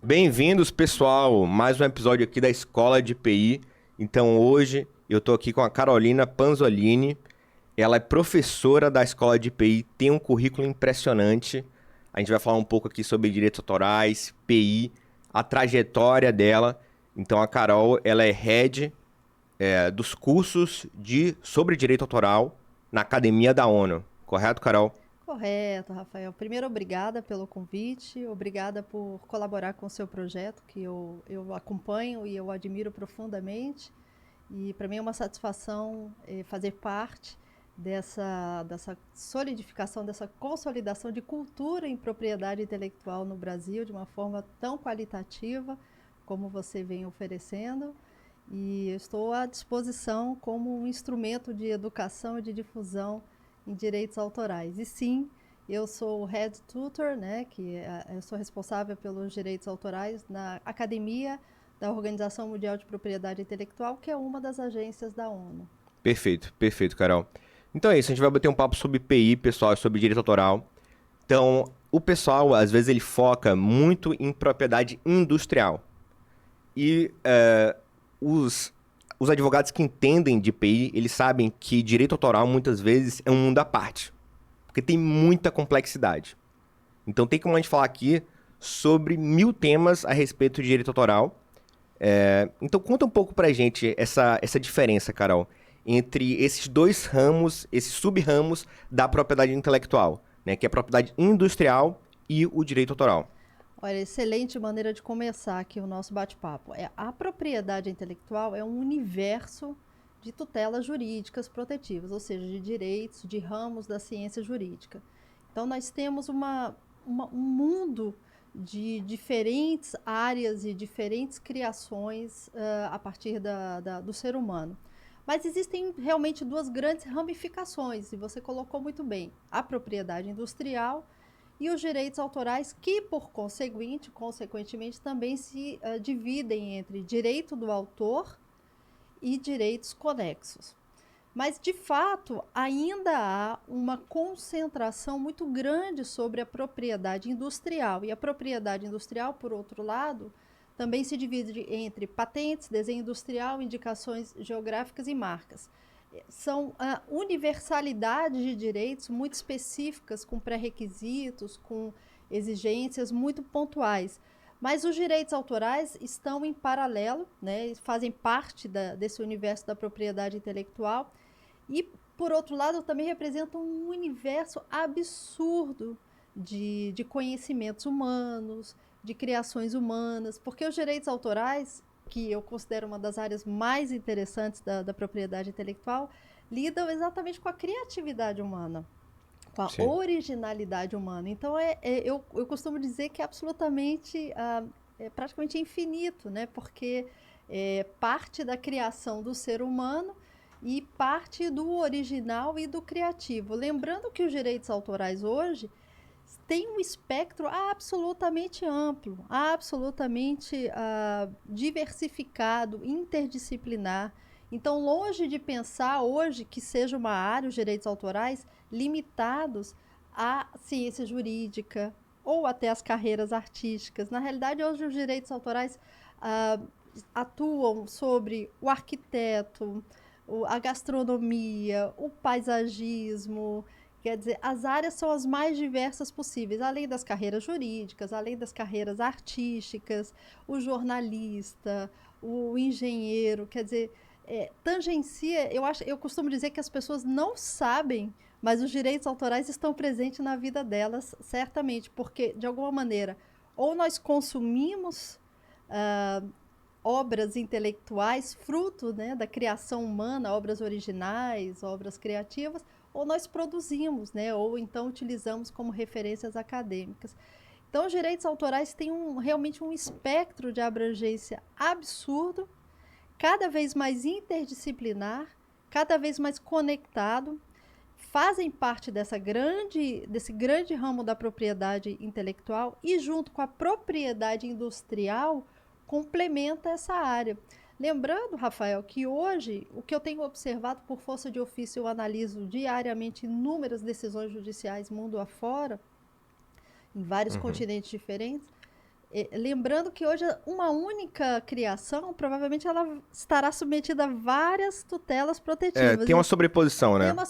Bem-vindos, pessoal, mais um episódio aqui da Escola de PI. Então hoje eu estou aqui com a Carolina Panzolini. Ela é professora da Escola de PI, tem um currículo impressionante. A gente vai falar um pouco aqui sobre direitos autorais, PI, a trajetória dela. Então a Carol, ela é head dos cursos sobre direito autoral na Academia da ONU. Correto, Carol? Correto, Rafael. Primeiro, obrigada pelo convite, obrigada por colaborar com o seu projeto, que eu acompanho e eu admiro profundamente. E para mim é uma satisfação fazer parte dessa solidificação, dessa consolidação de cultura em propriedade intelectual no Brasil de uma forma tão qualitativa como você vem oferecendo. E eu estou à disposição como um instrumento de educação e de difusão em direitos autorais. E sim, eu sou Head Tutor, né, eu sou responsável pelos direitos autorais na Academia da Organização Mundial de Propriedade Intelectual, que é uma das agências da ONU. Perfeito, perfeito, Carol. Então é isso, a gente vai bater um papo sobre PI, pessoal, sobre direito autoral. Então, o pessoal, às vezes, ele foca muito em propriedade industrial. E os advogados que entendem de PI, eles sabem que direito autoral, muitas vezes, é um mundo à parte. Porque tem muita complexidade. Então, tem como a gente falar aqui sobre 1000 temas a respeito de direito autoral. Então, conta um pouco pra gente essa diferença, Carol, entre esses dois ramos, esses sub-ramos da propriedade intelectual, né, que é a propriedade industrial e o direito autoral. Olha, excelente maneira de começar aqui o nosso bate-papo. A propriedade intelectual é um universo de tutelas jurídicas protetivas, ou seja, de direitos, de ramos da ciência jurídica. Então, nós temos um mundo de diferentes áreas e diferentes criações a partir do ser humano. Mas existem realmente duas grandes ramificações, e você colocou muito bem: a propriedade industrial e os direitos autorais, que, consequentemente, também se dividem entre direito do autor e direitos conexos. Mas, de fato, ainda há uma concentração muito grande sobre a propriedade industrial. E a propriedade industrial, por outro lado, também se divide entre patentes, desenho industrial, indicações geográficas e marcas. São universalidades de direitos muito específicas, com pré-requisitos, com exigências muito pontuais. Mas os direitos autorais estão em paralelo, né, fazem parte desse universo da propriedade intelectual e, por outro lado, também representam um universo absurdo de conhecimentos humanos, de criações humanas, porque os direitos autorais, que eu considero uma das áreas mais interessantes da propriedade intelectual, lidam exatamente com a criatividade humana, com a Sim. originalidade humana. Então, eu costumo dizer que é absolutamente, praticamente infinito, né? Porque é parte da criação do ser humano e parte do original e do criativo. Lembrando que os direitos autorais hoje têm um espectro absolutamente amplo, absolutamente diversificado, interdisciplinar. Então, longe de pensar hoje que seja uma área, os direitos autorais, limitados à ciência jurídica ou até às carreiras artísticas. Na realidade, hoje os direitos autorais atuam sobre o arquiteto, a gastronomia, o paisagismo. Quer dizer, as áreas são as mais diversas possíveis, além das carreiras jurídicas, além das carreiras artísticas, o jornalista, o engenheiro. Quer dizer, tangencia, eu costumo dizer que as pessoas não sabem, mas os direitos autorais estão presentes na vida delas, certamente, porque, de alguma maneira, ou nós consumimos obras intelectuais, fruto, né, da criação humana, obras originais, obras criativas, ou nós produzimos, né, ou então utilizamos como referências acadêmicas. Então, os direitos autorais têm realmente um espectro de abrangência absurdo, cada vez mais interdisciplinar, cada vez mais conectado, fazem parte desse grande ramo da propriedade intelectual e, junto com a propriedade industrial, complementa essa área. Lembrando, Rafael, que hoje, o que eu tenho observado por força de ofício, eu analiso diariamente inúmeras decisões judiciais mundo afora, em vários continentes diferentes. Lembrando que hoje uma única criação, provavelmente ela estará submetida a várias tutelas protetivas. Tem uma sobreposição, né? Tem uma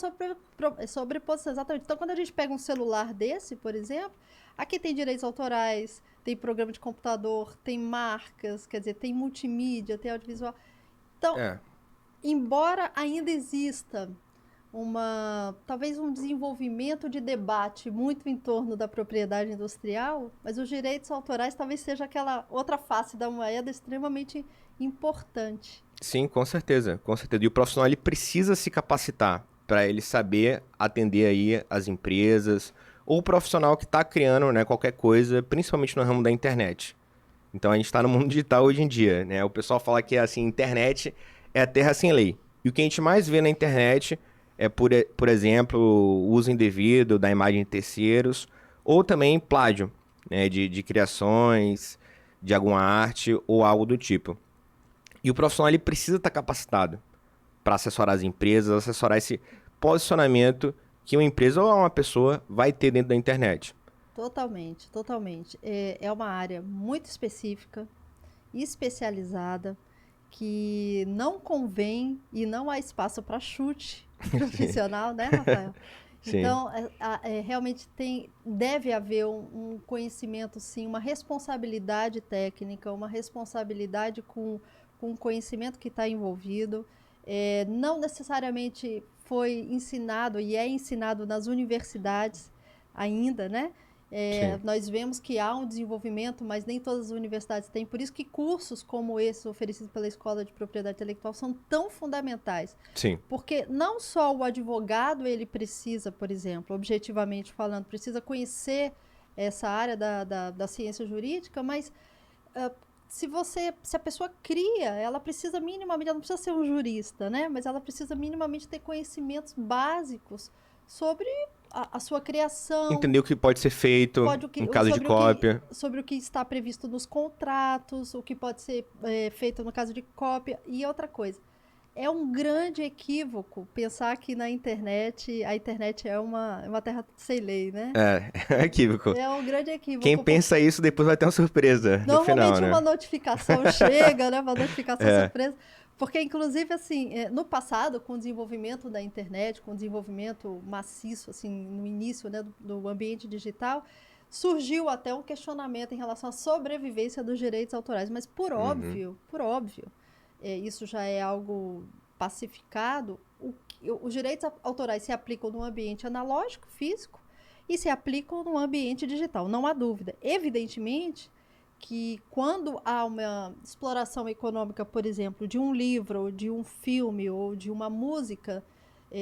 sobreposição, exatamente. Então, quando a gente pega um celular desse, por exemplo, aqui tem direitos autorais, tem programa de computador, tem marcas, quer dizer, tem multimídia, tem audiovisual. Então, embora ainda exista talvez um desenvolvimento de debate muito em torno da propriedade industrial, mas os direitos autorais talvez seja aquela outra face da moeda extremamente importante. Sim, com certeza, com certeza. E o profissional ele precisa se capacitar para ele saber atender aí as empresas ou o profissional que está criando, né, qualquer coisa, principalmente no ramo da internet. Então a gente está no mundo digital hoje em dia, né? O pessoal fala que assim, internet é a terra sem lei. E o que a gente mais vê na internet é, por exemplo, o uso indevido da imagem de terceiros, ou também plágio, né, de criações, de alguma arte ou algo do tipo. E o profissional ele precisa estar capacitado para assessorar as empresas, assessorar esse posicionamento que uma empresa ou uma pessoa vai ter dentro da internet. Totalmente, totalmente. É uma área muito específica, especializada, que não convém e não há espaço para chute profissional, né, Rafael? Sim. Então, realmente deve haver um conhecimento, sim, uma responsabilidade técnica, uma responsabilidade com o conhecimento que está envolvido. Não necessariamente foi ensinado e é ensinado nas universidades ainda, né? Nós vemos que há um desenvolvimento, mas nem todas as universidades têm. Por isso que cursos como esses oferecidos pela Escola de Propriedade Intelectual são tão fundamentais. Sim. Porque não só o advogado ele precisa, por exemplo, objetivamente falando, precisa conhecer essa área da ciência jurídica, mas se a pessoa cria, ela precisa minimamente, ela não precisa ser um jurista, né? Mas ela precisa minimamente ter conhecimentos básicos sobre a sua criação. Entender o que pode ser feito em caso de cópia. Sobre o que está previsto nos contratos, o que pode ser feito no caso de cópia. E outra coisa, é um grande equívoco pensar que a internet é uma terra sem lei, né? É equívoco. É um grande equívoco. Quem pensa isso depois vai ter uma surpresa no final, né? Normalmente uma notificação chega, né? Uma notificação surpresa. Porque, inclusive, assim, no passado, com o desenvolvimento da internet, com o desenvolvimento maciço, assim, no início, né, do ambiente digital, surgiu até um questionamento em relação à sobrevivência dos direitos autorais. Mas, por óbvio, isso já é algo pacificado, os direitos autorais se aplicam no ambiente analógico, físico, e se aplicam no ambiente digital, não há dúvida. Evidentemente que quando há uma exploração econômica, por exemplo, de um livro, ou de um filme, ou de uma música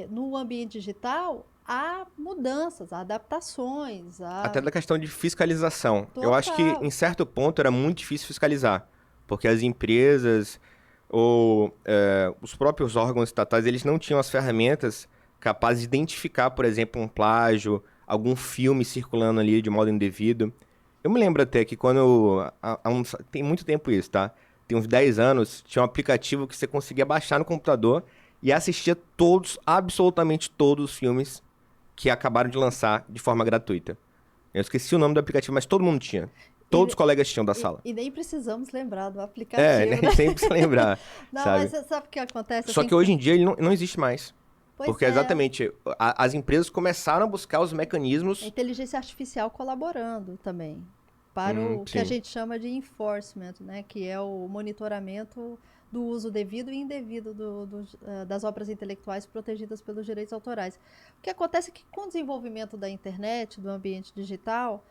no ambiente digital, há mudanças, há adaptações. Até da questão de fiscalização. Total. Eu acho que, em certo ponto, era muito difícil fiscalizar, porque as empresas ou os próprios órgãos estatais, eles não tinham as ferramentas capazes de identificar, por exemplo, um plágio, algum filme circulando ali de modo indevido. Eu me lembro até que tem muito tempo isso, tá? Tem uns 10 anos, tinha um aplicativo que você conseguia baixar no computador e assistia absolutamente todos os filmes que acabaram de lançar de forma gratuita. Eu esqueci o nome do aplicativo, mas todo mundo tinha. Todos os colegas tinham da sala. E nem precisamos lembrar do aplicativo, nem sempre precisa lembrar, não, sabe? Mas sabe o que acontece? Só que hoje em dia ele não existe mais. Porque é. exatamente, as empresas começaram a buscar os mecanismos... A inteligência artificial colaborando também para o que a gente chama de enforcement, né? Que é o monitoramento do uso devido e indevido das obras intelectuais protegidas pelos direitos autorais. O que acontece é que com o desenvolvimento da internet, do ambiente digital,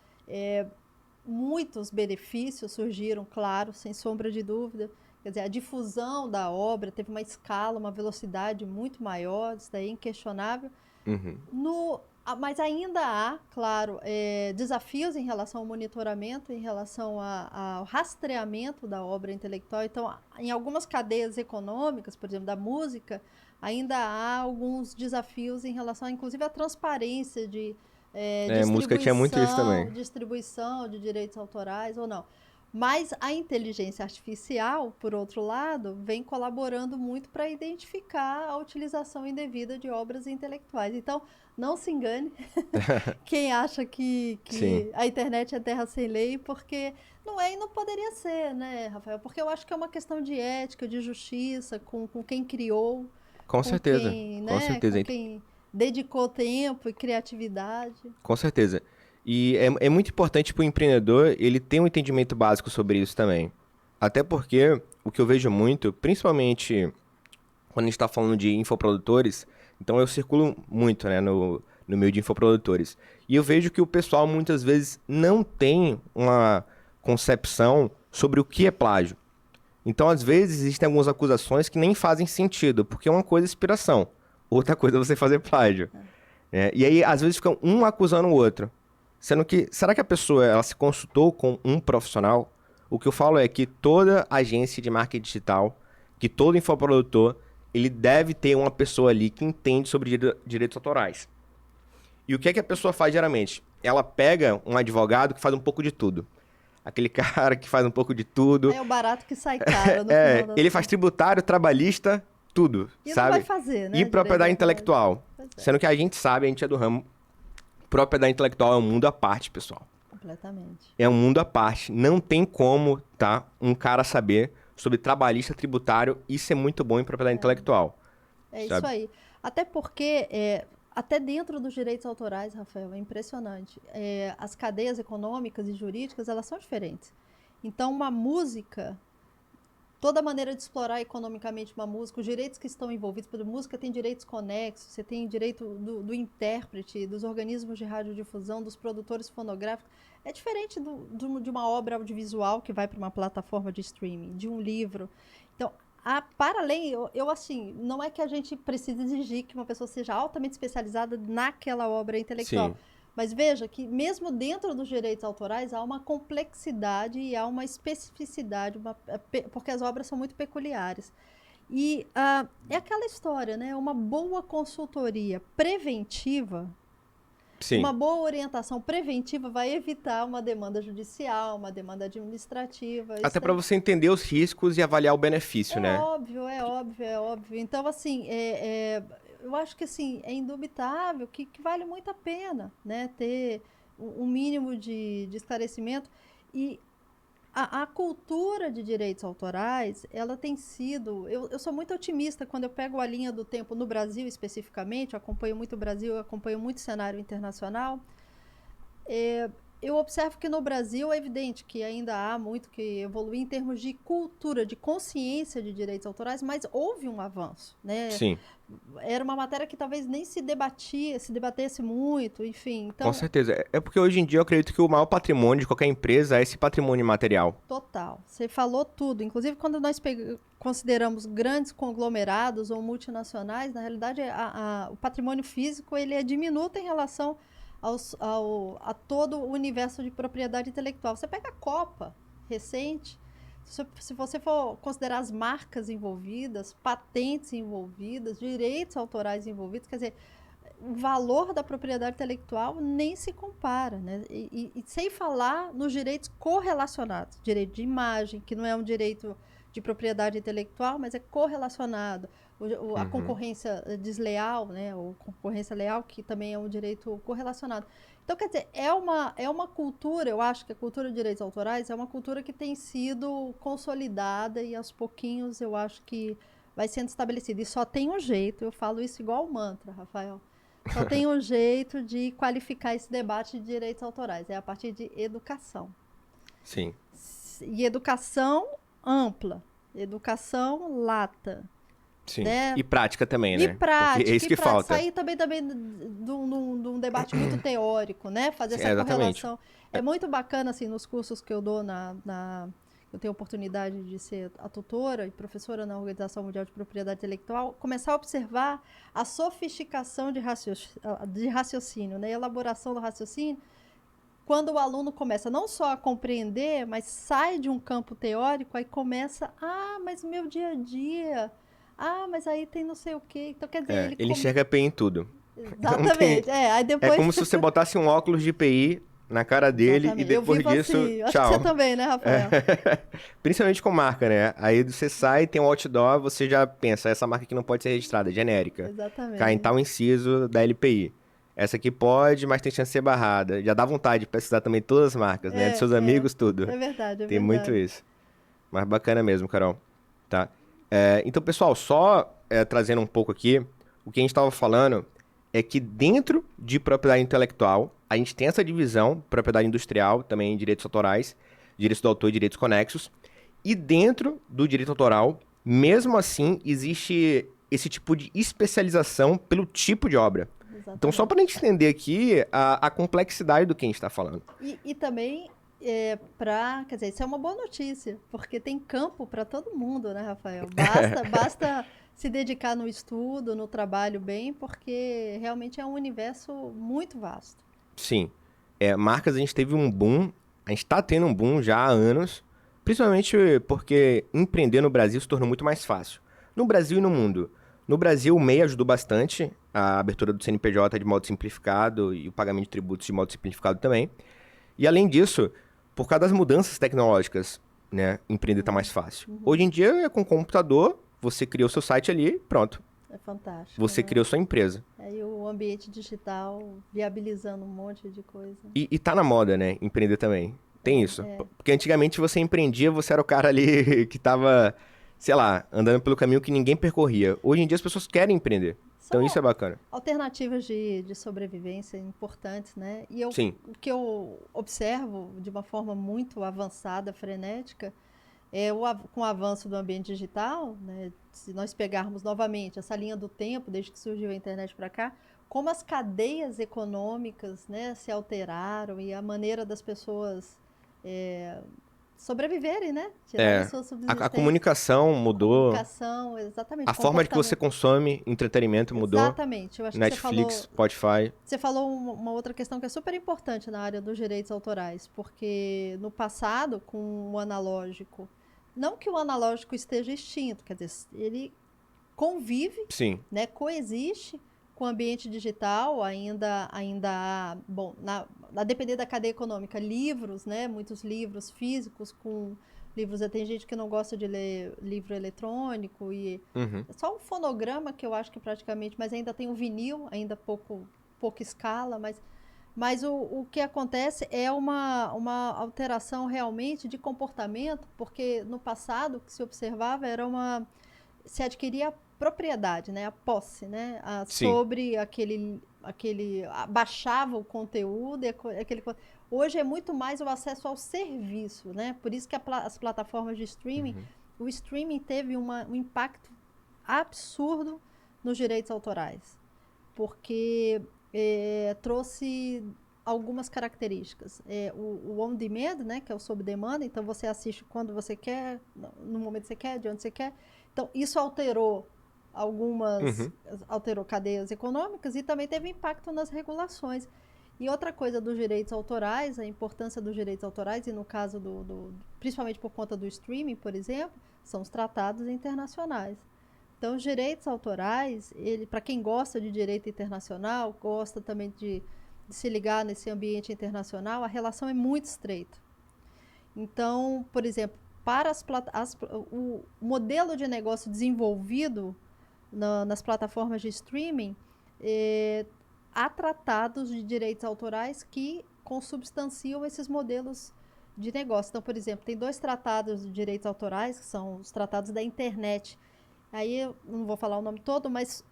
muitos benefícios surgiram, claro, sem sombra de dúvida. Quer dizer, a difusão da obra teve uma escala, uma velocidade muito maior, isso daí é inquestionável. Mas ainda há, claro, desafios em relação ao monitoramento, em relação ao rastreamento da obra intelectual. Então, em algumas cadeias econômicas, por exemplo, da música, ainda há alguns desafios em relação, inclusive, à transparência de Música tinha muito isso também. distribuição de direitos autorais ou não. Mas a inteligência artificial, por outro lado, vem colaborando muito para identificar a utilização indevida de obras intelectuais. Então, não se engane quem acha que Sim, a internet é terra sem lei, porque não é e não poderia ser, né, Rafael? Porque eu acho que é uma questão de ética, de justiça, com quem criou, com com certeza, quem, com né, certeza. com quem dedicou tempo e criatividade. Com certeza. E é muito importante para o empreendedor ele ter um entendimento básico sobre isso também. Até porque o que eu vejo muito, principalmente quando a gente está falando de infoprodutores, então eu circulo muito, né, no meio de infoprodutores. E eu vejo que o pessoal muitas vezes não tem uma concepção sobre o que é plágio. Então, às vezes, existem algumas acusações que nem fazem sentido, porque uma coisa é inspiração, outra coisa é você fazer plágio. E aí, às vezes, ficam um acusando o outro. Sendo que, será que a pessoa ela se consultou com um profissional? O que eu falo é que toda agência de marketing digital, que todo infoprodutor, ele deve ter uma pessoa ali que entende sobre direitos autorais. E o que é que a pessoa faz geralmente? Ela pega um advogado que faz um pouco de tudo. Aquele cara que faz um pouco de tudo. É o barato que sai caro no final das Ele faz contas. tributário, trabalhista, tudo, E não sabe? vai fazer, né? E propriedade Direito autoral. intelectual. Pois é, Sendo que a gente sabe, a gente é do ramo. Propriedade intelectual é um mundo à parte, pessoal. completamente. É um mundo à parte. Não tem como, tá, um cara saber sobre trabalhista, tributário e ser muito bom em propriedade intelectual. É isso Sabe? aí. Até porque, até dentro dos direitos autorais, Rafael, é impressionante. As cadeias econômicas e jurídicas, elas são diferentes. Então, uma música, toda maneira de explorar economicamente uma música, os direitos que estão envolvidos, por música tem direitos conexos, você tem direito do intérprete, dos organismos de radiodifusão, dos produtores fonográficos. É diferente de uma obra audiovisual que vai para uma plataforma de streaming, de um livro. Então, para além, assim, não é que a gente precisa exigir que uma pessoa seja altamente especializada naquela obra intelectual. Sim. Mas veja que mesmo dentro dos direitos autorais há uma complexidade e há uma especificidade, porque as obras são muito peculiares. E é aquela história, né? Uma boa consultoria preventiva, Sim. uma boa orientação preventiva vai evitar uma demanda judicial, uma demanda administrativa. Até para você entender os riscos e avaliar o benefício, É né? óbvio, é óbvio, é óbvio. Então, assim, eu acho que assim, é indubitável que vale muito a pena, né, ter um mínimo de esclarecimento. E a cultura de direitos autorais, ela tem sido. Eu sou muito otimista quando eu pego a linha do tempo no Brasil especificamente, eu acompanho muito o Brasil, eu acompanho muito o cenário internacional. Eu observo que no Brasil é evidente que ainda há muito que evoluir em termos de cultura, de consciência de direitos autorais, mas houve um avanço, né? Sim, Era uma matéria que talvez nem se debatesse muito, enfim. com Então, certeza. É porque hoje em dia eu acredito que o maior patrimônio de qualquer empresa é esse patrimônio material. total. Você falou tudo. Inclusive, quando nós consideramos grandes conglomerados ou multinacionais, na realidade, o patrimônio físico ele é diminuto em relação a todo o universo de propriedade intelectual. Você pega a Copa recente, se você for considerar as marcas envolvidas, patentes envolvidas, direitos autorais envolvidos, quer dizer, o valor da propriedade intelectual nem se compara, né? E sem falar nos direitos correlacionados, direito de imagem, que não é um direito de propriedade intelectual, mas é correlacionado, a concorrência desleal, né? Ou concorrência leal, que também é um direito correlacionado. Então, quer dizer, é uma cultura, eu acho que a cultura de direitos autorais é uma cultura que tem sido consolidada e aos pouquinhos eu acho que vai sendo estabelecida. E só tem um jeito, eu falo isso igual mantra, Rafael, só tem um jeito de qualificar esse debate de direitos autorais, é a partir de educação. Sim, E educação ampla, educação lata, sim. né? E prática também, E né? prática, Porque é isso que falta. sair também de um debate muito teórico, né? Fazer Sim, essa exatamente. correlação. É muito bacana, assim, nos cursos que eu dou eu tenho a oportunidade de ser a tutora e professora na Organização Mundial de Propriedade Intelectual, começar a observar a sofisticação de raciocínio, né? A elaboração do raciocínio, quando o aluno começa não só a compreender, mas sai de um campo teórico, aí começa, mas o meu dia a dia, mas aí tem não sei o quê. Então, quer dizer, Ele enxerga PI em tudo. Não tem... Exatamente. Aí É depois... como se você botasse um óculos de PI na cara dele e Exatamente. Eu depois vivo disso, assim. Acho que tchau. você também, né, Rafael? Principalmente com marca, né? Aí você sai, tem um outdoor, você já pensa, essa marca aqui não pode ser registrada, é genérica. Cai em Exatamente. tal inciso da LPI. Essa aqui pode, mas tem chance de ser barrada. Já dá vontade de pesquisar também todas as marcas, né? Dos seus amigos, tudo. É verdade, é Tem muito verdade. isso. Mas bacana mesmo, Carol. Tá? Então, pessoal, só trazendo um pouco aqui, o que a gente estava falando é que dentro de propriedade intelectual, a gente tem essa divisão, propriedade industrial, também direitos autorais, direitos do autor e direitos conexos. E dentro do direito autoral, mesmo assim, existe esse tipo de especialização pelo tipo de obra. Então, só Exatamente. para a gente entender aqui a complexidade do que a gente está falando. E também, quer dizer, isso é uma boa notícia, porque tem campo para todo mundo, né, Rafael? Basta se dedicar no estudo, no trabalho bem, porque realmente é um universo muito vasto. Sim. Marcas, a gente teve um boom, a gente está tendo um boom já há anos, principalmente porque empreender no Brasil se tornou muito mais fácil. No Brasil e no mundo. No Brasil, o MEI ajudou bastante, a abertura do CNPJ de modo simplificado e o pagamento de tributos de modo simplificado também. E além disso, por causa das mudanças tecnológicas, né, empreender está mais fácil. Hoje em dia, é com computador, você criou seu site ali e pronto. É fantástico, Você né? criou sua empresa. Aí o ambiente digital viabilizando um monte de coisa. E tá na moda, né? Empreender também. Tem isso. Porque antigamente você empreendia, você era o cara ali que tava, sei lá, andando pelo caminho que ninguém percorria. Hoje em dia as pessoas querem empreender. Então isso é bacana. Alternativas de sobrevivência importantes, né? E Sim. o que eu observo de uma forma muito avançada, frenética, com o avanço do ambiente digital, né? Se nós pegarmos novamente essa linha do tempo, desde que surgiu a internet para cá, como as cadeias econômicas, né, se alteraram e a maneira das pessoas sobreviverem, né? Tirarem suas A subsistências. comunicação mudou. Comunicação, exatamente. A forma de que você consome entretenimento mudou. Exatamente. Eu acho que Netflix, Spotify. você falou uma outra questão que é super importante na área dos direitos autorais, porque no passado, com o analógico, não que o analógico esteja extinto, quer dizer, ele convive, Sim. né, coexiste com o ambiente digital, ainda há, bom, a depender da cadeia econômica, livros, né, muitos livros físicos com livros, tem gente que não gosta de ler livro eletrônico e só um fonograma que eu acho que praticamente, mas ainda tem o vinil, ainda pouca escala, mas o que acontece é uma alteração realmente de comportamento, porque no passado o que se observava se adquiria a propriedade, né, a posse, né, sobre baixava o conteúdo, hoje é muito mais o acesso ao serviço, né, por isso que as plataformas de streaming, o streaming teve um impacto absurdo nos direitos autorais, porque trouxe algumas características. O on demand, né, que é o sob demanda, então você assiste quando você quer, no momento que você quer, de onde você quer. Então, isso alterou alterou cadeias econômicas e também teve impacto nas regulações. E outra coisa dos direitos autorais, a importância dos direitos autorais, e no caso principalmente por conta do streaming, por exemplo, são os tratados internacionais. Então, os direitos autorais, para quem gosta de direito internacional, gosta também de se ligar nesse ambiente internacional, a relação é muito estreita. Então, por exemplo, para o modelo de negócio desenvolvido nas plataformas de streaming, há tratados de direitos autorais que consubstanciam esses modelos de negócio. Então, por exemplo, tem 2 tratados de direitos autorais, que são os tratados da internet. Aí eu não vou falar o nome todo, mas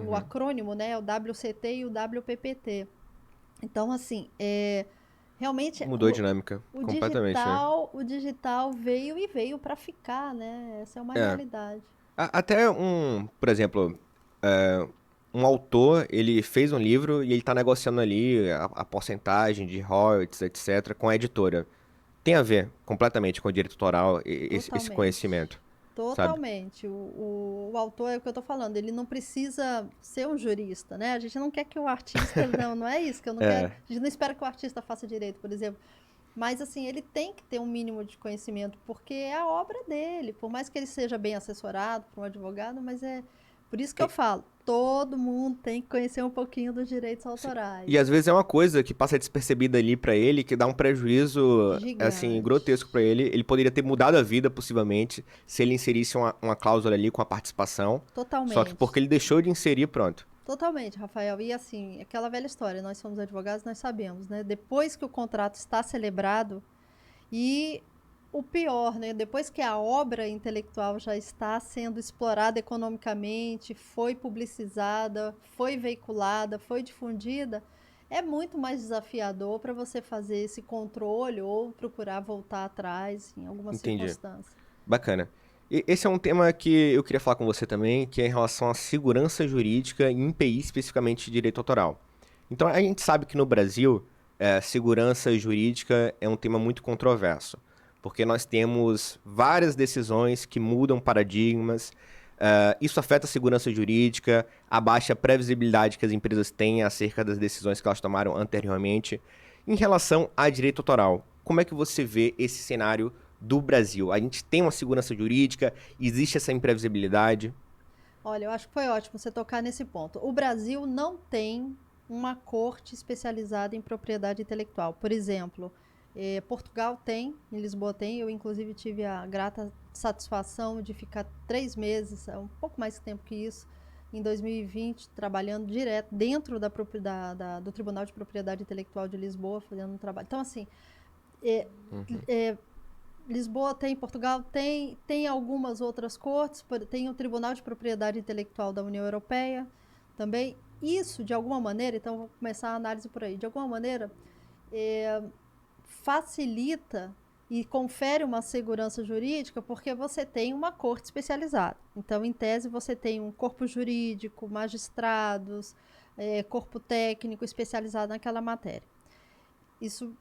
o acrônimo, né, é o WCT e o WPPT. Então, assim, realmente mudou a dinâmica completamente, né? o digital veio para ficar, né? Essa é uma realidade. Até por exemplo, um autor, ele fez um livro e ele está negociando ali a porcentagem de royalties, etc., com a editora. Tem a ver completamente com o direito autoral esse Totalmente. conhecimento, sabe? Totalmente. O autor é o que eu estou falando, ele não precisa ser um jurista, né? A gente não quer que o artista. Não, não é isso que eu não quero. É, A gente não espera que o artista faça direito, por exemplo. Mas, assim, ele tem que ter um mínimo de conhecimento, porque é a obra dele. Por mais que ele seja bem assessorado por um advogado, mas é. Por isso que eu e, falo, todo mundo tem que conhecer um pouquinho dos direitos e às autorais. vezes é uma coisa que passa despercebida ali pra ele, que dá um prejuízo, assim, Gigante. grotesco pra ele. Ele poderia ter mudado a vida, possivelmente, se ele inserisse uma cláusula ali com a participação. Só que porque Totalmente. ele deixou de inserir, pronto. Totalmente, Rafael. E assim, aquela velha história, nós somos advogados, nós sabemos, né? Depois que o contrato está celebrado e o pior, né? Depois que a obra intelectual já está sendo explorada economicamente, foi publicizada, foi veiculada, foi difundida, é muito mais desafiador para você fazer esse controle ou procurar voltar atrás em alguma Entendi. circunstância. Bacana. E esse é um tema que eu queria falar com você também, que é em relação à segurança jurídica em IPI, especificamente direito autoral. Então, a gente sabe que no Brasil, segurança jurídica é um tema muito controverso, porque nós temos várias decisões que mudam paradigmas. Isso afeta a segurança jurídica, abaixa a previsibilidade que as empresas têm acerca das decisões que elas tomaram anteriormente. Em relação a direito autoral, como é que você vê esse cenário do Brasil? A gente tem uma segurança jurídica, existe essa imprevisibilidade? Olha, eu acho que foi ótimo você tocar nesse ponto. O Brasil não tem uma corte especializada em propriedade intelectual. Por exemplo, Portugal tem, em Lisboa tem. Eu, inclusive, tive a grata satisfação de ficar 3 meses, um pouco mais tempo que isso, em 2020, trabalhando direto dentro do Tribunal de Propriedade Intelectual de Lisboa, fazendo um trabalho. Então, assim, é, Uhum. é, Lisboa tem, Portugal tem, tem algumas outras cortes, tem o Tribunal de Propriedade Intelectual da União Europeia também. Isso, de alguma maneira, então vou começar a análise por aí, de alguma maneira, é, facilita e confere uma segurança jurídica porque você tem uma corte especializada. Então, em tese, você tem um corpo jurídico, magistrados, corpo técnico especializado naquela matéria. Isso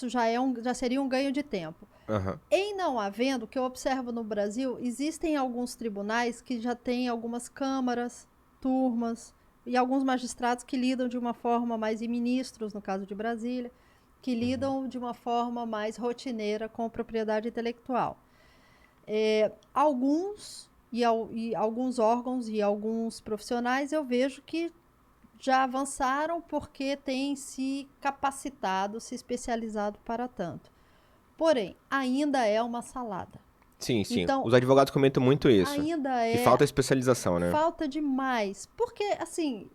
já seria um ganho de tempo. Aham. Em não havendo, o que eu observo no Brasil, existem alguns tribunais que já têm algumas câmaras, turmas, e alguns magistrados que lidam de uma forma mais, e ministros, no caso de Brasília, que Uhum. lidam de uma forma mais rotineira com propriedade intelectual. E alguns órgãos e alguns profissionais eu vejo que já avançaram porque têm se capacitado, se especializado para tanto. Porém, ainda é uma salada. Sim, sim. Então, Os advogados comentam muito isso, ainda que falta é especialização, né? falta demais. Porque, assim,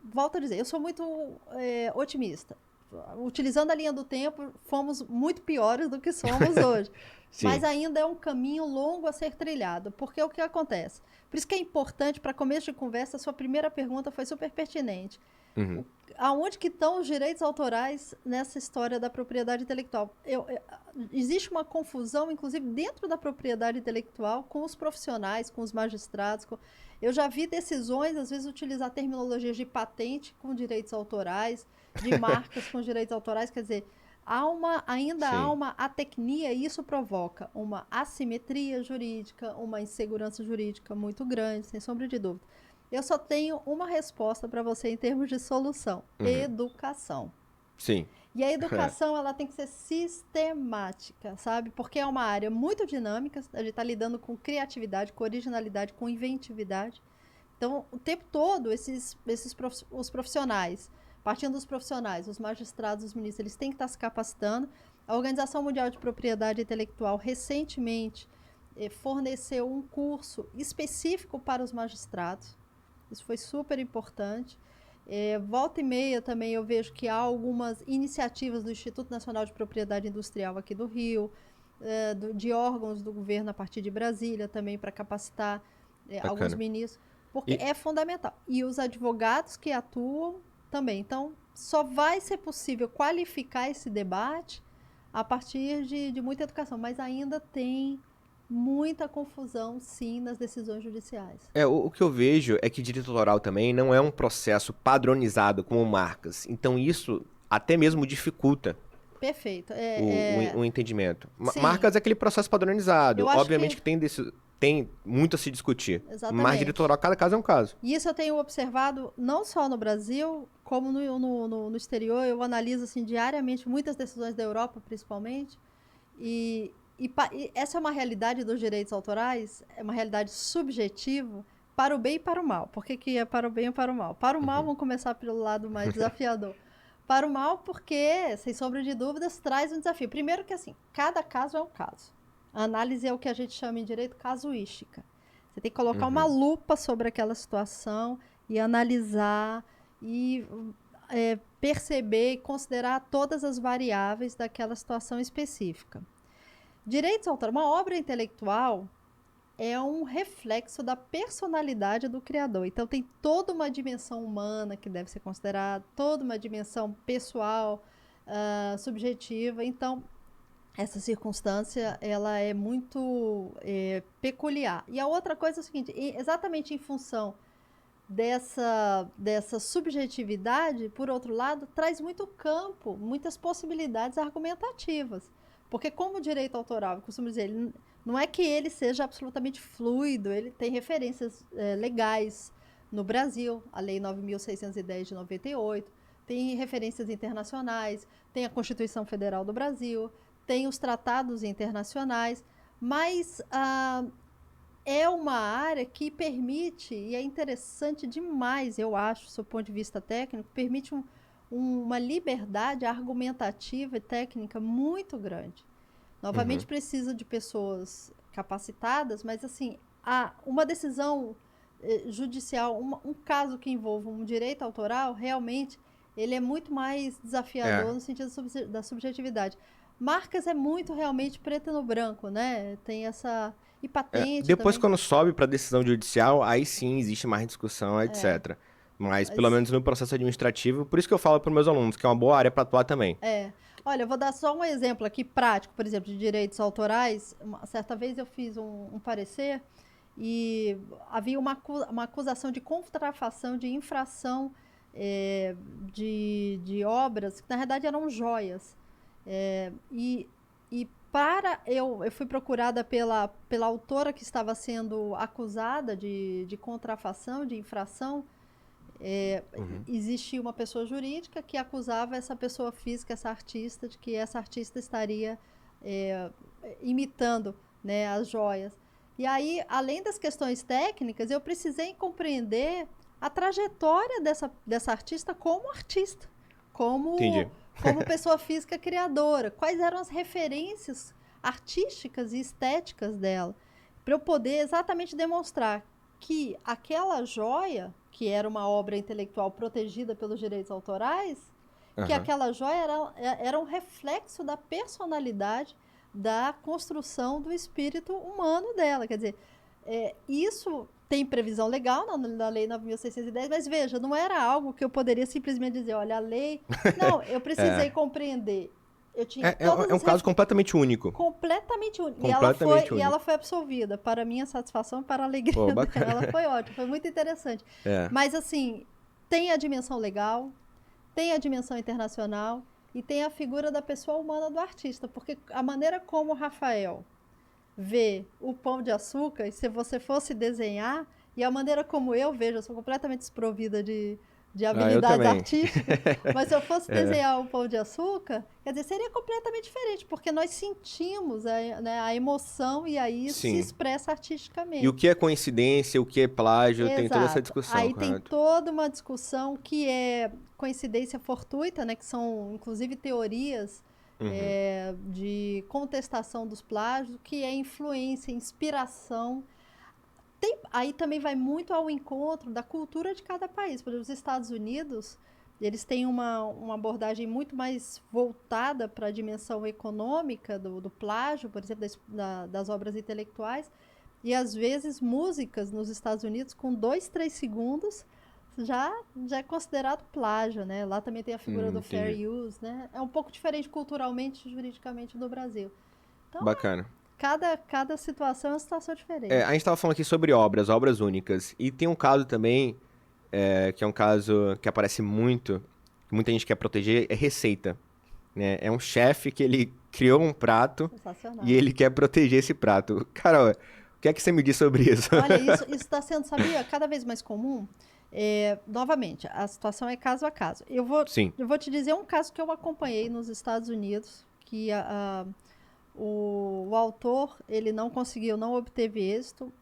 volto a dizer, eu sou muito otimista. Utilizando a linha do tempo, fomos muito piores do que somos hoje. Mas Sim. ainda é um caminho longo a ser trilhado. Porque o que acontece? Por isso que é importante, para começo de conversa, a sua primeira pergunta foi super pertinente. Uhum. Aonde que estão os direitos autorais nessa história da propriedade intelectual? Existe uma confusão, inclusive, dentro da propriedade intelectual com os profissionais, com os magistrados. Eu já vi decisões, às vezes, utilizar terminologias de patente com direitos autorais, de marcas com direitos autorais. Quer dizer, ainda há Sim. uma atecnia e isso provoca uma assimetria jurídica, uma insegurança jurídica muito grande, sem sombra de dúvida. Eu só tenho uma resposta para você em termos de solução: Uhum. educação. Sim. E a educação ela tem que ser sistemática, sabe? Porque é uma área muito dinâmica, a gente está lidando com criatividade, com originalidade, com inventividade. Então, o tempo todo, os profissionais, partindo dos profissionais, os magistrados, os ministros, eles têm que estar se capacitando. A Organização Mundial de Propriedade Intelectual recentemente forneceu um curso específico para os magistrados. Isso foi super importante. Volta e meia também eu vejo que há algumas iniciativas do Instituto Nacional de Propriedade Industrial aqui do Rio, de órgãos do governo a partir de Brasília também para capacitar alguns Bacana. ministros, porque E, é fundamental. E os advogados que atuam também. Então, só vai ser possível qualificar esse debate a partir de muita educação, mas ainda tem muita confusão, sim, nas decisões judiciais. o que eu vejo é que direito autoral também não é um processo padronizado como marcas. Então isso até mesmo dificulta. Perfeito. o entendimento. Sim. Marcas é aquele processo padronizado. Eu acho Obviamente que- tem muito a se discutir. Exatamente. Mas direito autoral, cada caso é um caso. E isso eu tenho observado não só no Brasil, como no exterior. Eu analiso assim, diariamente muitas decisões da Europa, principalmente. E essa é uma realidade dos direitos autorais, é uma realidade subjetiva para o bem e para o mal. Por que é para o bem e para o mal? Para o mal, vamos começar pelo lado mais desafiador. Para o mal, porque, sem sombra de dúvidas, traz um desafio. Primeiro que, assim, cada caso é um caso. A análise é o que a gente chama em direito casuística. Você tem que colocar uma lupa sobre aquela situação e analisar e perceber e considerar todas as variáveis daquela situação específica. Direitos autorais, uma obra intelectual é um reflexo da personalidade do criador. Então tem toda uma dimensão humana que deve ser considerada, toda uma dimensão pessoal, subjetiva. Então essa circunstância ela é muito peculiar. E a outra coisa é o seguinte, exatamente em função dessa subjetividade, por outro lado, traz muito campo, muitas possibilidades argumentativas. Porque como o direito autoral, eu costumo dizer, não é que ele seja absolutamente fluido, ele tem referências legais no Brasil, a Lei 9.610 de 98, tem referências internacionais, tem a Constituição Federal do Brasil, tem os tratados internacionais, mas é uma área que permite, e é interessante demais, eu acho, do seu ponto de vista técnico, permite uma liberdade argumentativa e técnica muito grande. Novamente precisa de pessoas capacitadas, mas assim, uma decisão judicial, um caso que envolva um direito autoral, realmente, ele é muito mais desafiador no sentido da subjetividade. Marcas é muito realmente preto no branco, né? Tem essa... E patente Depois, também. quando sobe para decisão judicial, aí sim existe mais discussão, etc. Mas, pelo menos no processo administrativo, por isso que eu falo para os meus alunos, que é uma boa área para atuar também. Olha, eu vou dar só um exemplo aqui prático, por exemplo, de direitos autorais. Certa vez eu fiz um parecer e havia uma acusação de contrafação, de infração de obras, que na verdade eram joias. Eu fui procurada pela autora que estava sendo acusada de contrafação, de infração. Existia uma pessoa jurídica que acusava essa pessoa física, essa artista, de que essa artista estaria imitando, né, as joias. E aí, além das questões técnicas, eu precisei compreender a trajetória dessa artista como artista, como pessoa física criadora, quais eram as referências artísticas e estéticas dela, para eu poder exatamente demonstrar que aquela joia, que era uma obra intelectual protegida pelos direitos autorais, que aquela joia era um reflexo da personalidade, da construção do espírito humano dela. Quer dizer, isso tem previsão legal na Lei 9.610, mas veja, não era algo que eu poderia simplesmente dizer, olha, a lei... Não, eu precisei compreender. Eu tinha É um caso completamente único. Completamente único. Completamente E ela foi absolvida, para minha satisfação e para a alegria dela. Ela foi ótima, foi muito interessante. Mas, assim, tem a dimensão legal, tem a dimensão internacional e tem a figura da pessoa humana do artista, porque a maneira como o Rafael vê o Pão de Açúcar, e se você fosse desenhar, e a maneira como eu vejo, eu sou completamente desprovida de habilidades artísticas, mas se eu fosse desenhar o Pão de Açúcar, quer dizer, seria completamente diferente, porque nós sentimos a emoção e aí isso se expressa artisticamente. E o que é coincidência, o que é plágio, Exato. tem toda essa discussão. Aí tem toda uma discussão que é coincidência fortuita, né, que são inclusive teorias de contestação dos plágios, que é influência, inspiração. Aí também vai muito ao encontro da cultura de cada país. Por exemplo, os Estados Unidos, eles têm uma abordagem muito mais voltada para a dimensão econômica do plágio, por exemplo, das obras intelectuais. E, às vezes, músicas nos Estados Unidos, com 2, 3 segundos, já é considerado plágio, né? Lá também tem a figura do fair use, né? É um pouco diferente culturalmente e juridicamente do Brasil. Então, bacana. Cada situação é uma situação diferente. A gente estava falando aqui sobre obras únicas. E tem um caso também, que é um caso que aparece muito, que muita gente quer proteger, é receita. né? É um chefe que ele criou um prato Sensacional. e ele quer proteger esse prato. Carol, o que é que você me diz sobre isso? Olha, isso está sendo, sabia, cada vez mais comum. Novamente, a situação é caso a caso. Sim. Eu vou te dizer um caso que eu acompanhei nos Estados Unidos, que o autor, ele não conseguiu, não obteve êxito.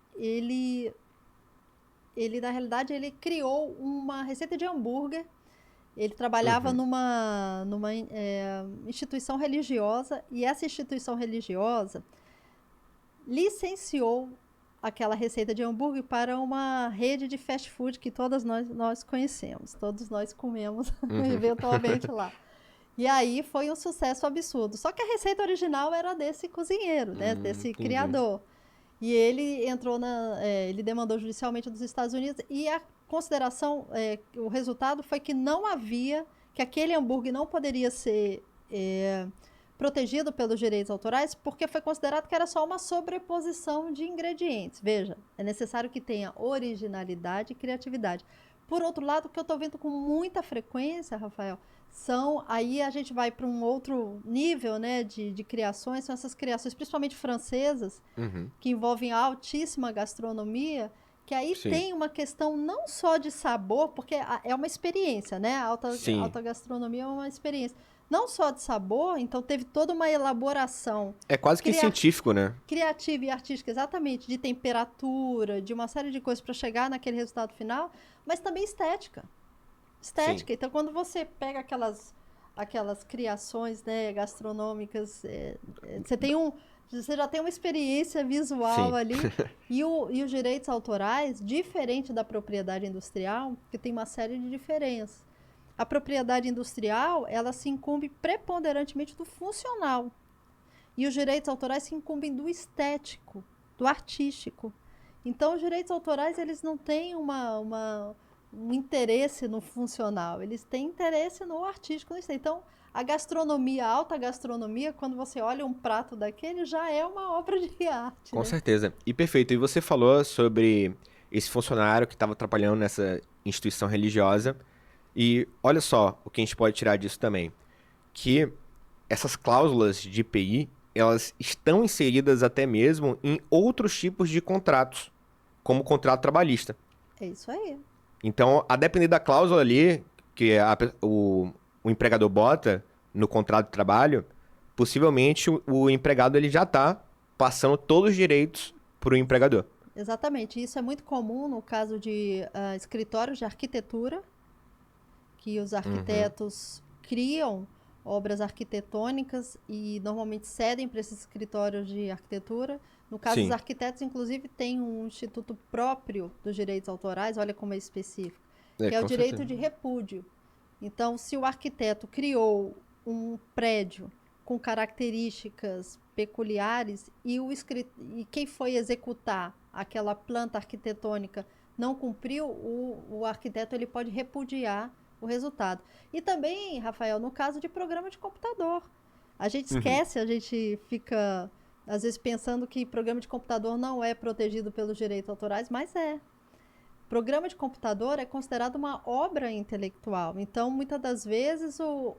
Na realidade, ele criou uma receita de hambúrguer. Ele trabalhava Uhum. numa instituição religiosa, e essa instituição religiosa licenciou aquela receita de hambúrguer para uma rede de fast food que todas nós conhecemos, todos nós comemos Uhum. eventualmente lá. E aí foi um sucesso absurdo. Só que a receita original era desse cozinheiro, né, desse Entendi. criador. E ele ele demandou judicialmente dos Estados Unidos, e a consideração, o resultado foi que não havia, que aquele hambúrguer não poderia ser protegido pelos direitos autorais, porque foi considerado que era só uma sobreposição de ingredientes. Veja, é necessário que tenha originalidade e criatividade. Por outro lado, o que eu estou vendo com muita frequência, Rafael, aí a gente vai para um outro nível, né, de criações, são essas criações, principalmente francesas, Uhum. que envolvem a altíssima gastronomia, que aí Sim. tem uma questão não só de sabor, porque é uma experiência, né? A Sim. alta gastronomia é uma experiência. Não só de sabor, então teve toda uma elaboração É quase que cria- científico, né? criativa e artística, exatamente, de temperatura, de uma série de coisas para chegar naquele resultado final, mas também estética. Sim. Estética. Então, quando você pega aquelas criações, né, gastronômicas, você já tem uma experiência visual Sim. ali. E os direitos autorais, diferente da propriedade industrial, que tem uma série de diferenças. A propriedade industrial, ela se incumbe preponderantemente do funcional. E os direitos autorais se incumbem do estético, do artístico. Então, os direitos autorais, eles não têm um interesse no funcional, eles têm interesse no artístico. Então, a gastronomia, a alta gastronomia, quando você olha um prato daquele, já é uma obra de arte, Com né? certeza. E perfeito. E você falou sobre esse funcionário que estava trabalhando nessa instituição religiosa. E olha só o que a gente pode tirar disso também. Que essas cláusulas de IPI, elas estão inseridas até mesmo em outros tipos de contratos, como o contrato trabalhista. É isso aí. Então, a depender da cláusula ali que o empregador bota no contrato de trabalho, possivelmente o empregado ele já está passando todos os direitos para o empregador. Exatamente. Isso é muito comum no caso de escritórios de arquitetura, que os Uhum. arquitetos criam obras arquitetônicas e normalmente cedem para esses escritórios de arquitetura. No caso, os Sim, arquitetos, inclusive, têm um instituto próprio dos direitos autorais, olha como é específico, que é o com direito certeza. de repúdio. Então, se o arquiteto criou um prédio com características peculiares e quem foi executar aquela planta arquitetônica não cumpriu, o arquiteto ele pode repudiar o resultado. E também, Rafael, no caso de programa de computador. A gente Uhum. esquece, a gente fica às vezes pensando que programa de computador não é protegido pelos direitos autorais, mas é. Programa de computador é considerado uma obra intelectual. Então, muitas das vezes, o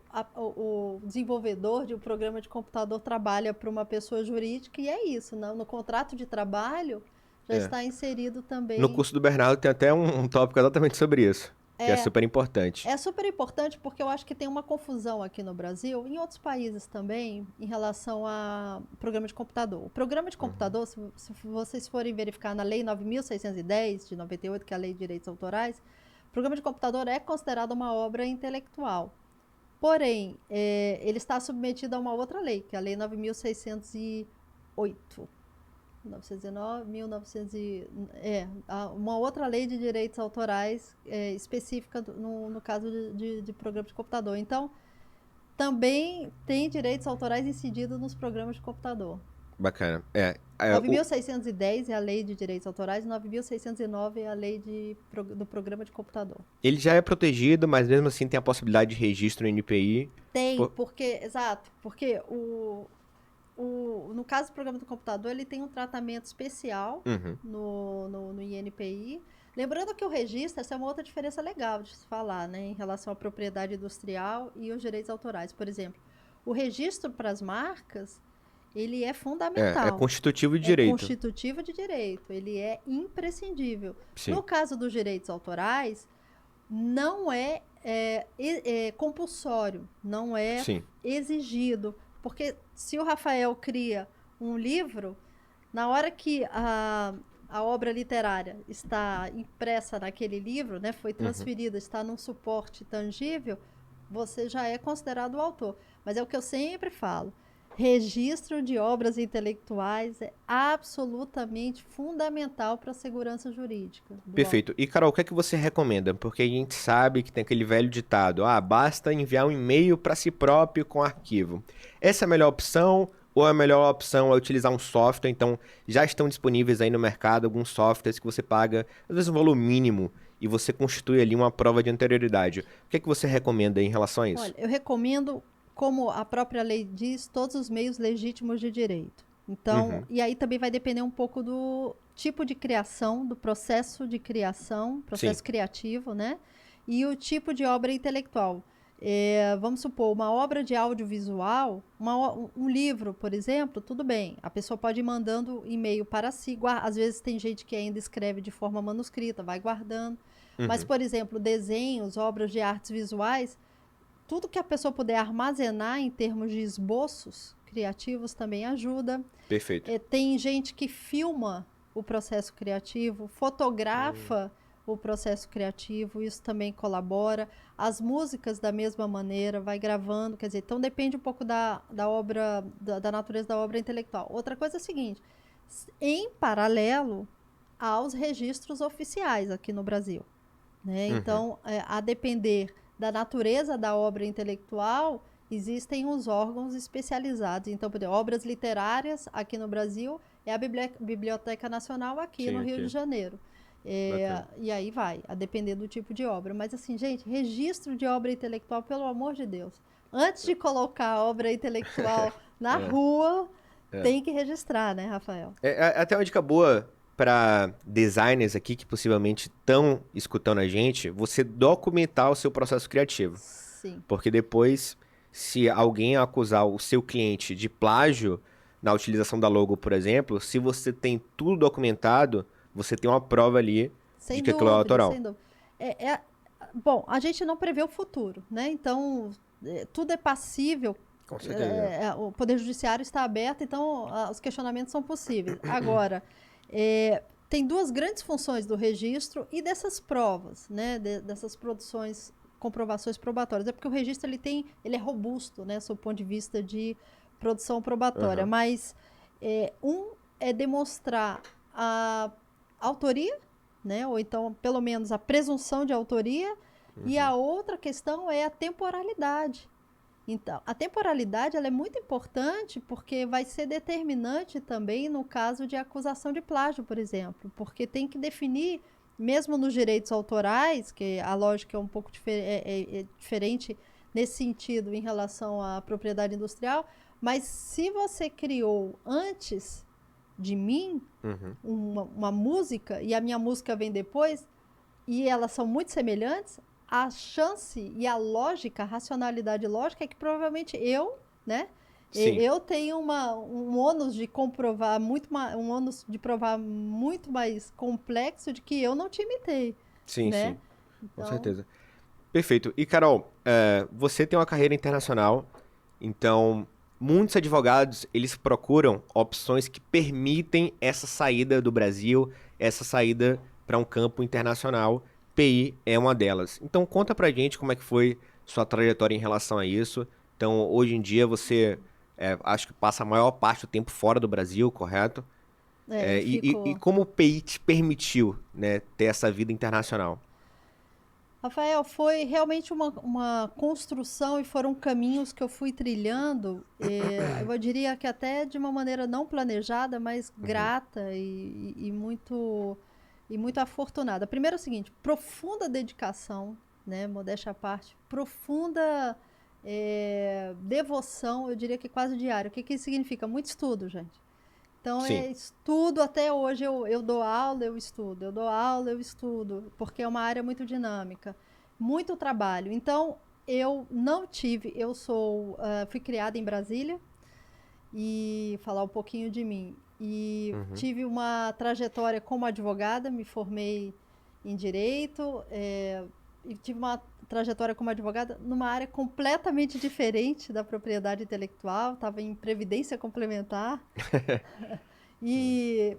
desenvolvedor de um programa de computador trabalha para uma pessoa jurídica, e é isso. No contrato de trabalho já É. está inserido No também. curso do Bernardo tem até um tópico exatamente sobre isso, que é É, super importante. É super importante porque eu acho que tem uma confusão aqui no Brasil, em outros países também, em relação a programa de computador. O programa de Uhum. computador, se vocês forem verificar na Lei 9.610 de 98, que é a Lei de Direitos Autorais, o programa de computador é considerado uma obra intelectual. Porém, ele está submetido a uma outra lei, que é a Lei 9.608. 1909, 1900 uma outra lei de direitos autorais específica no caso de programa de computador. Então, também tem direitos autorais incididos nos programas de computador. Bacana. 9.610 é a lei de direitos autorais, 9.609 é a lei do programa de computador. Ele já é protegido, mas mesmo assim tem a possibilidade de registro no NPI. Tem, Por- porque no caso do programa do computador, ele tem um tratamento especial Uhum. no INPI. Lembrando que o registro, essa é uma outra diferença legal de se falar, né, em relação à propriedade industrial e os direitos autorais. Por exemplo, o registro para as marcas, ele é É fundamental. constitutivo de É direito. constitutivo de direito, ele é imprescindível. Sim. No caso dos direitos autorais, não é compulsório, não é Sim. exigido. Porque se o Rafael cria um livro, na hora que a obra literária está impressa naquele livro, né, foi transferida, está num suporte tangível, você já é considerado o autor. Mas é o que eu sempre falo. Registro de obras intelectuais é absolutamente fundamental para a segurança jurídica do autor. Perfeito. E, Carol, o que é que você recomenda? Porque a gente sabe que tem aquele velho ditado: basta enviar um e-mail para si próprio com arquivo. Essa é a melhor opção ou a melhor opção é utilizar um software? Então, já estão disponíveis aí no mercado alguns softwares que você paga, às vezes, um valor mínimo e você constitui ali uma prova de anterioridade. O que é que você recomenda em relação a isso? Olha, eu recomendo, como a própria lei diz, todos os meios legítimos de direito. Então, e aí também vai depender um pouco do tipo de criação, do processo de criação, processo Sim. criativo, né? E o tipo de obra intelectual. Vamos supor, uma obra de audiovisual, um livro, por exemplo, tudo bem. A pessoa pode ir mandando e-mail para si. Às vezes tem gente que ainda escreve de forma manuscrita, vai guardando. Mas, por exemplo, desenhos, obras de artes visuais, tudo que a pessoa puder armazenar em termos de esboços criativos também ajuda. Perfeito. Tem gente que filma o processo criativo, fotografa o processo criativo, isso também colabora. As músicas da mesma maneira, vai gravando, quer dizer, então depende um pouco da obra, da natureza da obra intelectual. Outra coisa é a seguinte, em paralelo aos registros oficiais aqui no Brasil, né? Então, a depender da natureza da obra intelectual, existem os órgãos especializados. Então, por exemplo, obras literárias aqui no Brasil é a Biblioteca Nacional aqui Sim, no Rio aqui. de Janeiro. E aí vai, a depender do tipo de obra. Mas assim, gente, registro de obra intelectual, pelo amor de Deus. Antes de colocar a obra intelectual na rua, tem que registrar, né, Rafael? Até uma dica boa para designers aqui que possivelmente estão escutando a gente, você documentar o seu processo criativo. Sim. Porque depois, se alguém acusar o seu cliente de plágio na utilização da logo, por exemplo, se você tem tudo documentado, você tem uma prova ali de Sem que aquilo é dúvida, autoral. sem dúvida. Bom, a gente não prevê o futuro, né? Então, tudo é passível. Com certeza. O Poder Judiciário está aberto, então os questionamentos são possíveis. Agora, tem duas grandes funções do registro e dessas provas, né? Dessas produções, comprovações probatórias. É porque o registro ele é robusto, né? Sob o ponto de vista de produção probatória. Mas um é demonstrar a autoria, né? Ou então, pelo menos, a presunção de autoria. E a outra questão é a temporalidade. Então, a temporalidade ela é muito importante porque vai ser determinante também no caso de acusação de plágio, por exemplo. Porque tem que definir, mesmo nos direitos autorais, que a lógica é um pouco diferente nesse sentido em relação à propriedade industrial, mas se você criou antes de mim uma música e a minha música vem depois e elas são muito semelhantes, a chance e a lógica, a racionalidade lógica é que provavelmente né? Sim. Eu tenho um ônus de comprovar um ônus de provar muito mais complexo de que eu não te imitei. Sim, né? sim. Com Então, certeza. Perfeito. E, Carol, você tem uma carreira internacional, então muitos advogados, eles procuram opções que permitem essa saída do Brasil, essa saída para um campo internacional. PI é uma delas. Então, conta pra gente como é que foi sua trajetória em relação a isso. Então, hoje em dia, você acho que passa a maior parte do tempo fora do Brasil, correto? eu E fico... como o PI te permitiu, né, ter essa vida internacional? Rafael, foi realmente uma construção e foram caminhos que eu fui trilhando, eu diria que até de uma maneira não planejada, mas grata e muito afortunada. Primeiro é o seguinte, profunda dedicação, né, modéstia à parte, profunda devoção, eu diria que quase diária. O que isso significa? Muito estudo, gente. Então, Sim. estudo até hoje, eu dou aula, eu estudo, eu dou aula, eu estudo, porque é uma área muito dinâmica, muito trabalho. Então, eu não tive, fui criada em Brasília, e falar um pouquinho de mim. E tive uma trajetória como advogada, me formei em Direito, e tive uma trajetória como advogada numa área completamente diferente da propriedade intelectual, estava em Previdência Complementar. E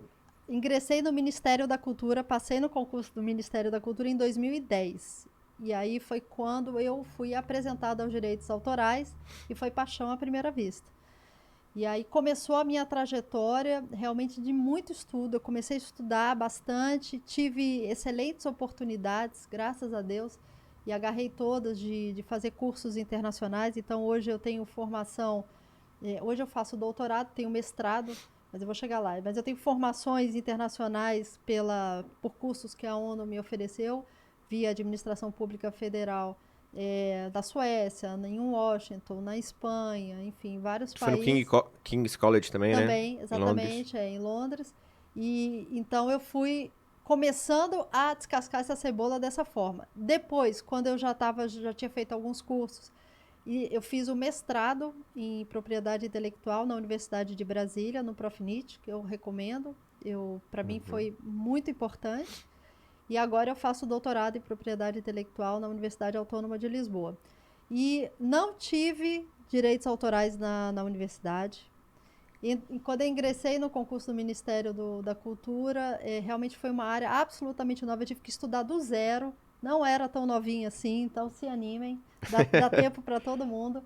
ingressei no Ministério da Cultura, passei no concurso do Ministério da Cultura em 2010. E aí foi quando eu fui apresentada aos direitos autorais e foi paixão à primeira vista. E aí começou a minha trajetória realmente de muito estudo. Eu comecei a estudar bastante, tive excelentes oportunidades, graças a Deus, e agarrei todas de fazer cursos internacionais. Então hoje eu tenho formação, hoje eu faço doutorado, tenho mestrado, mas eu vou chegar lá. Mas eu tenho formações internacionais por cursos que a ONU me ofereceu, via Administração Pública Federal, da Suécia, em Washington, na Espanha, enfim, vários Foi no países. King's College também, né? Também, exatamente, em Londres. E então eu fui começando a descascar essa cebola dessa forma. Depois, quando eu já tinha feito alguns cursos, e eu fiz o mestrado em propriedade intelectual na Universidade de Brasília, no Profnit, que eu recomendo. Para mim foi muito importante. E agora eu faço doutorado em propriedade intelectual na Universidade Autônoma de Lisboa. E não tive direitos autorais na universidade. E quando eu ingressei no concurso do Ministério da Cultura, realmente foi uma área absolutamente nova. Eu tive que estudar do zero. Não era tão novinha assim, então se animem. Dá tempo para todo mundo.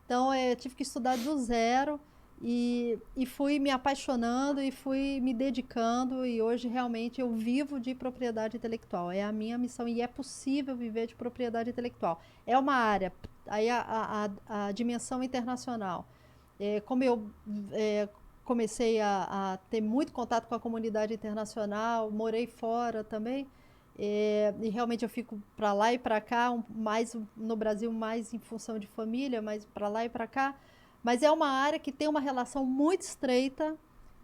Então, eu tive que estudar do zero e fui me apaixonando e fui me dedicando. E hoje, realmente, eu vivo de propriedade intelectual. É a minha missão e é possível viver de propriedade intelectual. É uma área, aí a dimensão internacional. Como eu comecei a ter muito contato com a comunidade internacional, morei fora também, e realmente eu fico para lá e para cá, mais no Brasil, mais em função de família, mas para lá e para cá. Mas é uma área que tem uma relação muito estreita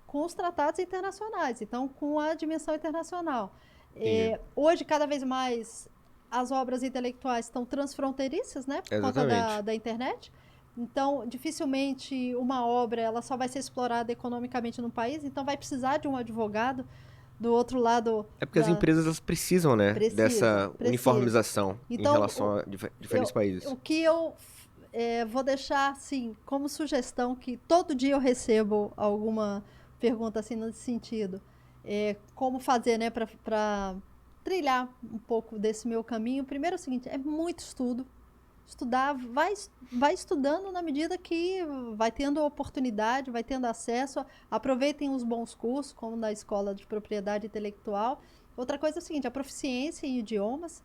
com os tratados internacionais, então com a dimensão internacional. Hoje, cada vez mais, as obras intelectuais estão transfronteiriças, né, por conta da internet. Então, dificilmente uma obra ela só vai ser explorada economicamente no país, então vai precisar de um advogado do outro lado. É porque as empresas elas precisam, né, dessa uniformização em relação a diferentes países. O que eu vou deixar, assim, como sugestão, que todo dia eu recebo alguma pergunta assim nesse sentido, como fazer, né, para trilhar um pouco desse meu caminho. Primeiro é o seguinte, é muito estudo. Estudar, vai estudando na medida que vai tendo oportunidade, vai tendo acesso. Aproveitem os bons cursos, como na Escola de Propriedade Intelectual. Outra coisa é o seguinte, a proficiência em idiomas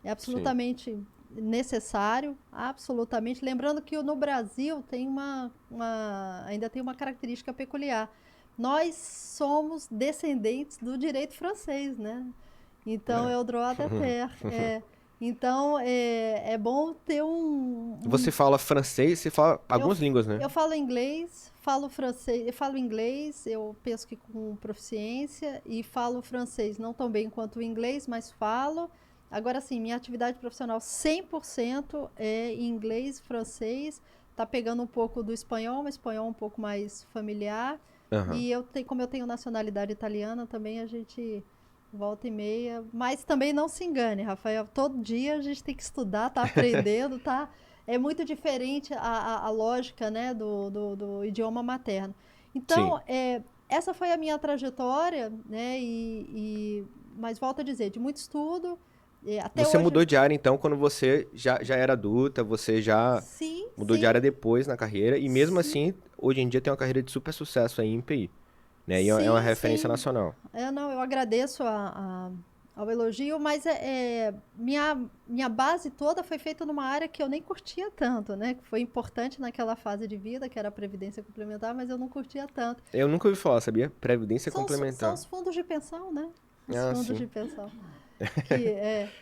é absolutamente necessário, absolutamente. Lembrando que no Brasil tem ainda tem uma característica peculiar. Nós somos descendentes do direito francês, né? Então, é o droit de terre. Então, é bom ter Você fala francês, você fala algumas línguas, né? Eu falo inglês, falo francês, eu falo inglês, eu penso que com proficiência, e falo francês não tão bem quanto o inglês, mas falo. Agora, sim, minha atividade profissional 100% é em inglês, francês, tá pegando um pouco do espanhol, mas espanhol um pouco mais familiar. E como eu tenho nacionalidade italiana, também a gente volta e meia, mas também não se engane, Rafael, todo dia a gente tem que estudar, tá aprendendo, tá? É muito diferente a lógica, né, do idioma materno. Então, essa foi a minha trajetória, né, mas volto a dizer, de muito estudo, até você hoje... mudou de área, então, quando você já era adulta, você já mudou de área depois na carreira, e mesmo assim, hoje em dia tem uma carreira de super sucesso aí em PI. Né? E é uma referência nacional. Não, eu agradeço ao elogio, mas minha base toda foi feita numa área que eu nem curtia tanto, né? Que foi importante naquela fase de vida, que era a Previdência Complementar, mas eu não curtia tanto. Eu nunca ouvi falar, sabia? Previdência Complementar. São os fundos de pensão, né? Os fundos de pensão. Que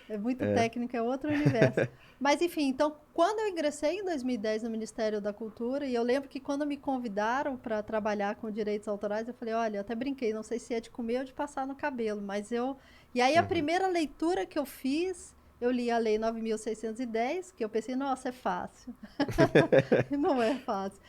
é muito técnico, é outro universo. Mas, enfim, então, quando eu ingressei em 2010 no Ministério da Cultura, e eu lembro que quando me convidaram para trabalhar com direitos autorais, eu falei, olha, eu até brinquei, não sei se é de comer ou de passar no cabelo, mas eu... E aí, a primeira leitura que eu fiz, eu li a Lei 9.610, que eu pensei, nossa, é fácil. Não é fácil.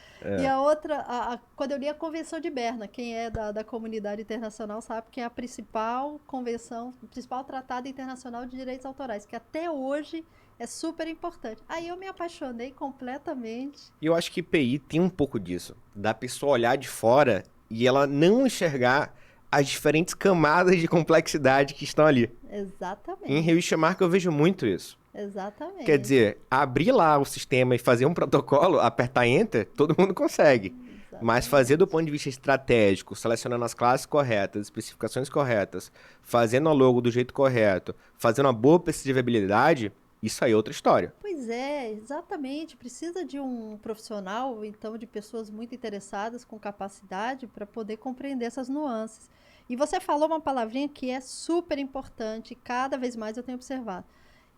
E a outra, quando eu li a Convenção de Berna, quem é da comunidade internacional sabe que é a principal convenção, o principal tratado internacional de direitos autorais, que até hoje é super importante. Aí eu me apaixonei completamente. E eu acho que IPI tem um pouco disso, da pessoa olhar de fora e ela não enxergar as diferentes camadas de complexidade que estão ali. Exatamente. Em revista Marca eu vejo muito isso. Exatamente. Quer dizer, abrir lá o sistema e fazer um protocolo, apertar Enter, todo mundo consegue. Exatamente. Mas fazer do ponto de vista estratégico, selecionando as classes corretas, especificações corretas, fazendo a logo do jeito correto, fazendo uma boa pesquisa de viabilidade, isso aí é outra história. Pois é, exatamente. Precisa de um profissional, ou então de pessoas muito interessadas, com capacidade, para poder compreender essas nuances. E você falou uma palavrinha que é super importante, cada vez mais eu tenho observado.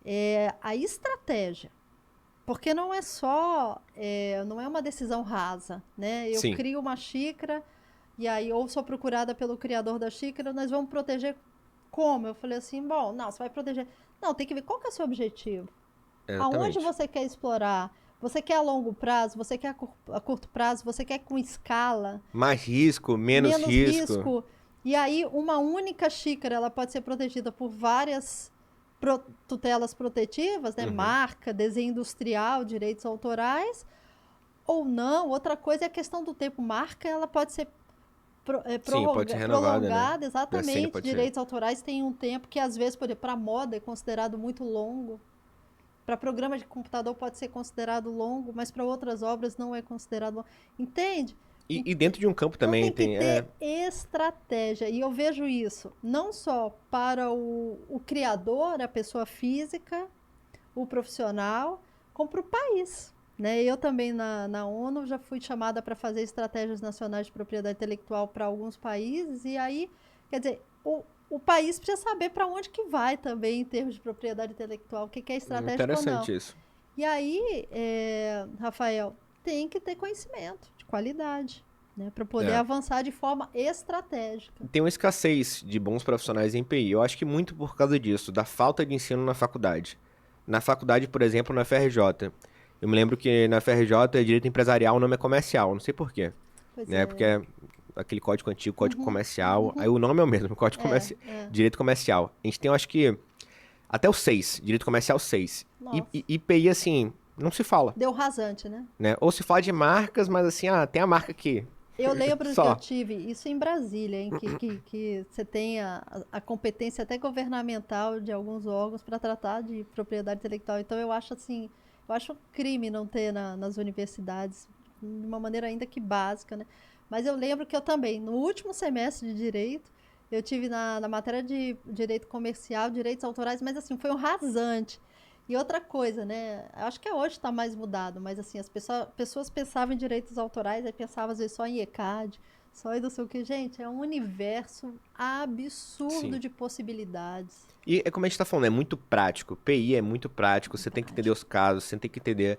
É a estratégia. Porque não é só, não é uma decisão rasa, né? Eu Sim. crio uma xícara e aí ou sou procurada pelo criador da xícara, nós vamos proteger como? Eu falei assim, bom, não, você vai proteger. Não, tem que ver qual que é o seu objetivo. Aonde Exatamente. você quer explorar? Você quer a longo prazo? Você quer a curto prazo? Você quer com escala? Mais risco, menos risco. E aí, uma única xícara, ela pode ser protegida por várias tutelas protetivas, né? Uhum. Marca, desenho industrial, direitos autorais, ou não. Outra coisa é a questão do tempo. Marca, ela pode ser Sim, pode ser renovada, prolongada, né? exatamente. Pode ser. Direitos autorais têm um tempo que, às vezes, por exemplo, para moda é considerado muito longo. Para programa de computador pode ser considerado longo, mas para outras obras não é considerado longo. Entende? E dentro de um campo Então também tem que ter estratégia. E eu vejo isso não só para o criador, a pessoa física, o profissional, como para o país. Né? Eu também na ONU já fui chamada para fazer estratégias nacionais de propriedade intelectual para alguns países. E aí, quer dizer, o país precisa saber para onde que vai também em termos de propriedade intelectual, o que é estratégico ou não. Interessante isso. E aí, Rafael, tem que ter conhecimento de qualidade, né, para poder avançar de forma estratégica. Tem uma escassez de bons profissionais em PI. Eu acho que muito por causa disso, da falta de ensino na faculdade. Na faculdade, por exemplo, na FRJ. Eu me lembro que na FRJ, direito empresarial, o nome é comercial, não sei porquê. Né? Porque é aquele código antigo, código comercial. Aí o nome é o mesmo, código comercial. Direito comercial. A gente tem, eu acho que, até o 6, direito comercial 6. E IPI, assim, não se fala. Deu rasante, né? Ou se fala de marcas, mas assim, tem a marca aqui. Eu lembro que eu tive isso em Brasília, em que você tem a competência até governamental de alguns órgãos para tratar de propriedade intelectual. Então eu acho assim, eu acho um crime não ter nas universidades, de uma maneira ainda que básica, né? Mas eu lembro que eu também, no último semestre de Direito, eu tive na matéria de Direito Comercial, Direitos Autorais, mas assim, foi um rasante. E outra coisa, né? Acho que hoje está mais mudado, mas assim, as pessoas pensavam em direitos autorais, aí pensavam às vezes só em ECAD, só em não sei o que. Gente, é um universo absurdo de possibilidades. E é como a gente está falando, é muito prático. PI é muito prático, você tem que entender os casos, você tem que entender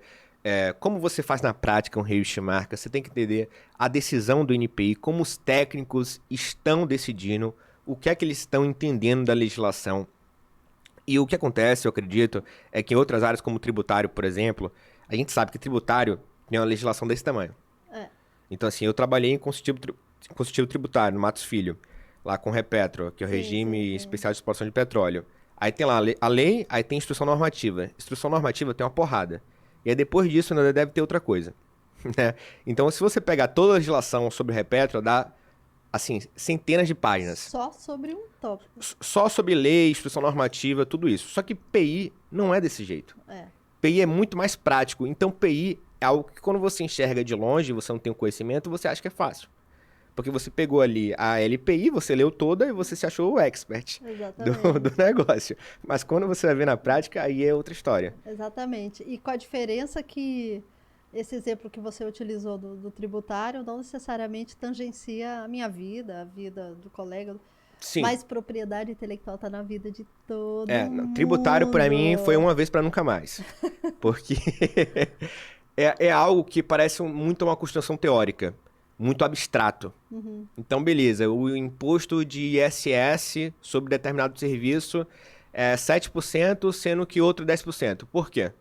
como você faz na prática um registro de marca, você tem que entender a decisão do NPI, como os técnicos estão decidindo, o que é que eles estão entendendo da legislação. E o que acontece, eu acredito, é que em outras áreas, como tributário, por exemplo, a gente sabe que tributário tem uma legislação desse tamanho. Então, assim, eu trabalhei em constitutivo tributário, no Matos Filho, lá com o Repetro, que é o regime especial de exploração de petróleo. Aí tem lá a lei, aí tem instrução normativa. Instrução normativa tem uma porrada. E aí depois disso ainda deve ter outra coisa. Né? Então, se você pegar toda a legislação sobre o Repetro, dá, assim, centenas de páginas. Só sobre um tópico. Só sobre lei, instrução normativa, tudo isso. Só que PI não é desse jeito. PI é muito mais prático. Então, PI é algo que quando você enxerga de longe, você não tem o conhecimento, você acha que é fácil. Porque você pegou ali a LPI, você leu toda e você se achou o expert do negócio. Mas quando você vai ver na prática, aí é outra história. Exatamente. E com a diferença que esse exemplo que você utilizou do tributário não necessariamente tangencia a minha vida, a vida do colega. Sim. Mas propriedade intelectual está na vida de todo mundo. Tributário para mim foi uma vez para nunca mais. Porque é algo que parece muito uma construção teórica, muito abstrato. Então, beleza, o imposto de ISS sobre determinado serviço 7%, sendo que outro 10%. Por quê?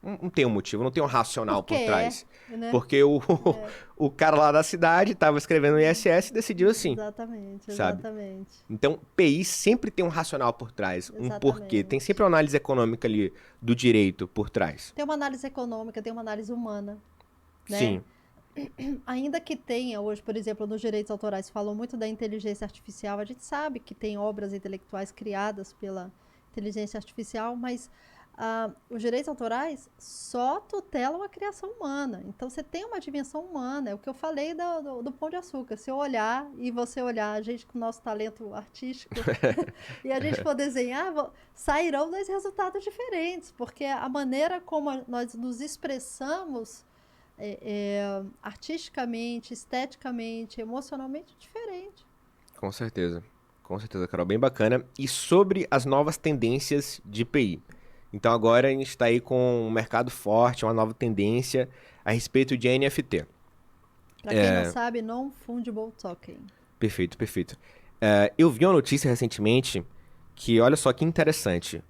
Não tem um motivo, não tem um racional por trás. Né? Porque o cara lá da cidade estava escrevendo no ISS e decidiu assim. Exatamente, sabe? exatamente. Então, PI sempre tem um racional por trás, um porquê. Tem Exatamente. sempre uma análise econômica ali do direito por trás. Tem uma análise econômica, tem uma análise humana, né? Sim, Ainda que tenha hoje, por exemplo, nos direitos autorais, falam muito da inteligência artificial, a gente sabe que tem obras intelectuais criadas pela inteligência artificial, mas os direitos autorais só tutelam a criação humana. Então você tem uma dimensão humana, é o que eu falei do Pão de Açúcar. Se eu olhar e você olhar, a gente com o nosso talento artístico, e a gente for desenhar, sairão dois resultados diferentes, porque a maneira como nós nos expressamos artisticamente, esteticamente, emocionalmente diferente. com certeza. Com certeza, Carol. Bem bacana. E sobre as novas tendências de PI. Então agora a gente está aí com um mercado forte, uma nova tendência a respeito de NFT. Para quem não sabe, Non-Fungible Token. Perfeito, perfeito. Eu vi uma notícia recentemente que, olha só que interessante.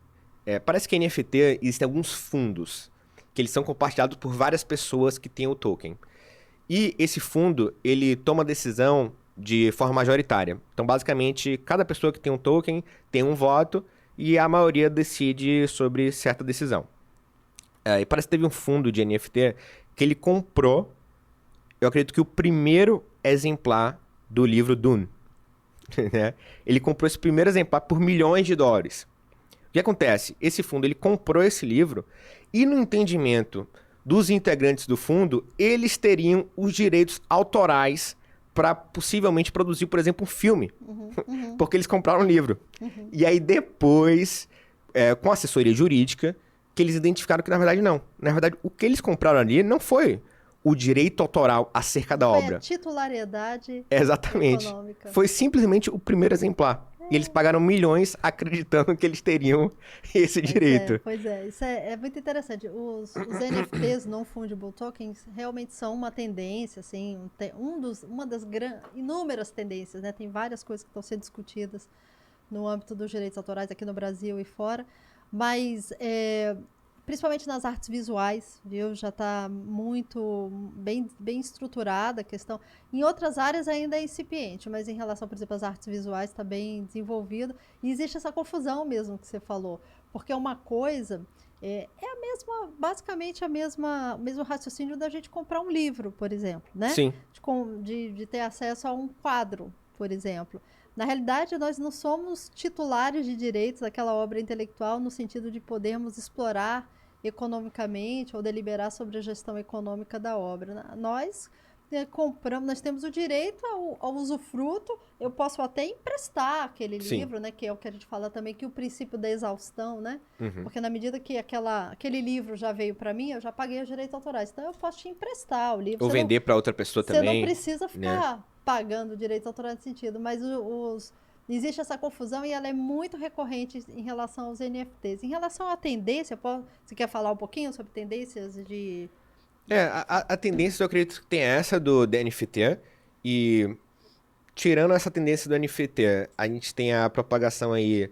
Parece que NFT existem alguns fundos que eles são compartilhados por várias pessoas que têm o token. E esse fundo, ele toma decisão de forma majoritária. Então, basicamente, cada pessoa que tem um token tem um voto e a maioria decide sobre certa decisão. E parece que teve um fundo de NFT que ele comprou, eu acredito que o primeiro exemplar do livro Dune. Né? Ele comprou esse primeiro exemplar por milhões de dólares. O que acontece? Esse fundo ele comprou esse livro e, no entendimento dos integrantes do fundo, eles teriam os direitos autorais para possivelmente produzir, por exemplo, um filme. Porque eles compraram o livro. E aí depois, com assessoria jurídica, que eles identificaram que na verdade não. Na verdade, o que eles compraram ali não foi o direito autoral acerca da obra. Foi a titularidade Exatamente. econômica. Foi simplesmente o primeiro exemplar. E eles pagaram milhões acreditando que eles teriam esse direito. Pois é, isso é muito interessante. Os NFTs, Non-Fungible Tokens, realmente são uma tendência, assim, uma das inúmeras tendências, né? Tem várias coisas que estão sendo discutidas no âmbito dos direitos autorais aqui no Brasil e fora, mas principalmente nas artes visuais, viu? Já está muito bem estruturada a questão. Em outras áreas ainda é incipiente, mas em relação, por exemplo, às artes visuais está bem desenvolvido. E existe essa confusão mesmo que você falou, porque uma coisa é a mesma, basicamente o mesmo raciocínio da gente comprar um livro, por exemplo, né? Sim. De ter acesso a um quadro, por exemplo. Na realidade, nós não somos titulares de direitos daquela obra intelectual no sentido de podermos explorar economicamente ou deliberar sobre a gestão econômica da obra. Nós compramos, nós temos o direito ao usufruto, eu posso até emprestar aquele livro, né, que é o que a gente fala também, que o princípio da exaustão, né? Porque na medida que aquele livro já veio para mim, eu já paguei os direitos autorais, então eu posso te emprestar o livro. Ou vender para outra pessoa também. Você não precisa ficar pagando direitos autorais nesse sentido, mas existe essa confusão e ela é muito recorrente em relação aos NFTs. Em relação à tendência, você quer falar um pouquinho sobre tendências de... A tendência eu acredito que tem essa do NFT e tirando essa tendência do NFT, a gente tem a propagação aí...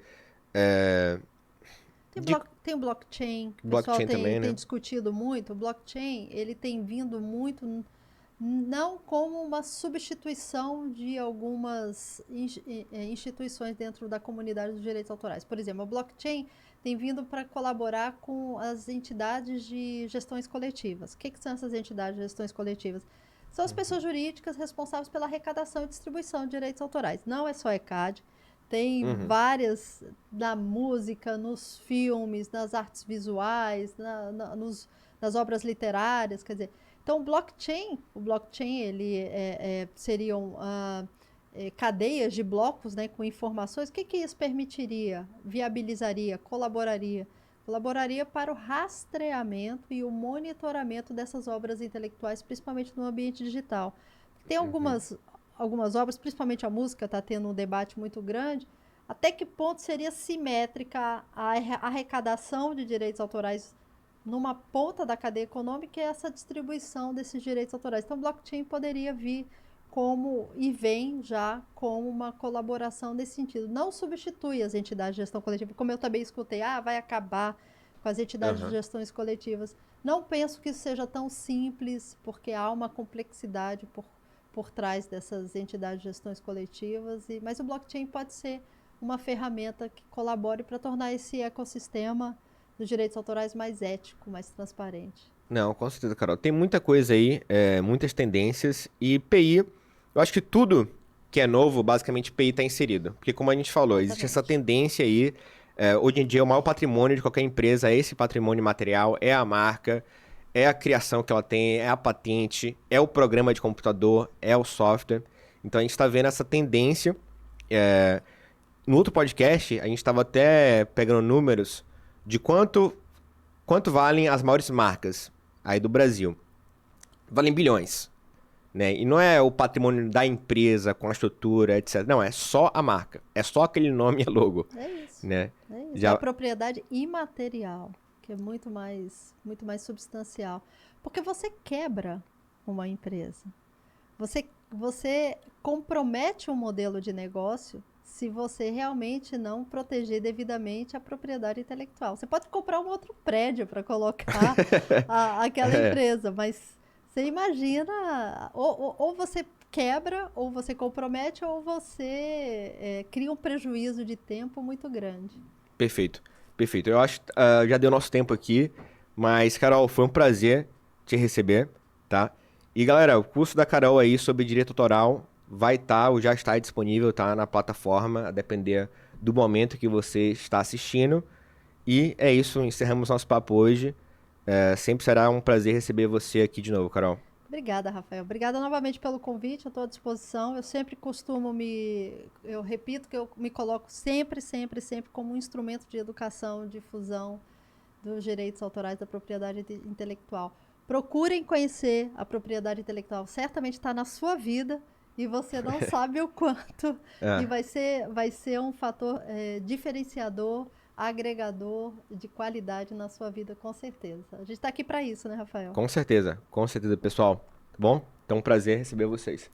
Tem o blockchain, o blockchain pessoal também, né? tem discutido muito. O blockchain, ele tem vindo muito... não como uma substituição de algumas instituições dentro da comunidade dos direitos autorais. Por exemplo, a blockchain tem vindo para colaborar com as entidades de gestões coletivas. O que são essas entidades de gestões coletivas? São as pessoas jurídicas responsáveis pela arrecadação e distribuição de direitos autorais. Não é só a ECAD, tem várias na música, nos filmes, nas artes visuais, nas obras literárias, quer dizer... Então, o blockchain ele seriam cadeias de blocos, né, com informações. O que isso permitiria? Viabilizaria? Colaboraria? Colaboraria para o rastreamento e o monitoramento dessas obras intelectuais, principalmente no ambiente digital. Tem algumas obras, principalmente a música, está tendo um debate muito grande. Até que ponto seria simétrica a arrecadação de direitos autorais numa ponta da cadeia econômica é essa distribuição desses direitos autorais. Então, o blockchain poderia vir e vem já como uma colaboração nesse sentido. Não substitui as entidades de gestão coletiva, como eu também escutei, vai acabar com as entidades de gestões coletivas. Não penso que isso seja tão simples, porque há uma complexidade por trás dessas entidades de gestões coletivas, mas o blockchain pode ser uma ferramenta que colabore para tornar esse ecossistema dos direitos autorais mais ético, mais transparente. Não, com certeza, Carol. Tem muita coisa aí, muitas tendências, e PI, eu acho que tudo que é novo, basicamente PI está inserido. Porque como a gente falou, existe essa tendência aí, hoje em dia o maior patrimônio de qualquer empresa é esse patrimônio material, é a marca, é a criação que ela tem, é a patente, é o programa de computador, é o software. Então a gente está vendo essa tendência. No outro podcast, a gente estava até pegando números de quanto valem as maiores marcas aí do Brasil. Valem bilhões, né? E não é o patrimônio da empresa com a estrutura, etc. Não, é só a marca. É só aquele nome e logo. É isso. Né? É isso. É a propriedade imaterial, que é muito mais substancial. Porque você quebra uma empresa. Você compromete um modelo de negócio se você realmente não proteger devidamente a propriedade intelectual. Você pode comprar um outro prédio para colocar aquela empresa, mas você imagina, ou você quebra, ou você compromete, ou você cria um prejuízo de tempo muito grande. Perfeito, perfeito. Eu acho que já deu nosso tempo aqui, mas, Carol, foi um prazer te receber, tá? E, galera, o curso da Carol aí sobre direito autoral vai estar ou já está disponível, tá, na plataforma, a depender do momento que você está assistindo. E é isso, encerramos nosso papo hoje. Sempre será um prazer receber você aqui de novo, Carol. Obrigada, Rafael. Obrigada novamente pelo convite, eu estou à disposição. Eu sempre costumo eu repito que eu me coloco sempre como um instrumento de educação, difusão dos direitos autorais da propriedade intelectual. Procurem conhecer a propriedade intelectual, certamente está na sua vida e você não sabe o quanto. E vai ser um fator diferenciador, agregador de qualidade na sua vida, com certeza. A gente está aqui para isso, né, Rafael? Com certeza, pessoal. Tá bom? Então, um prazer receber vocês.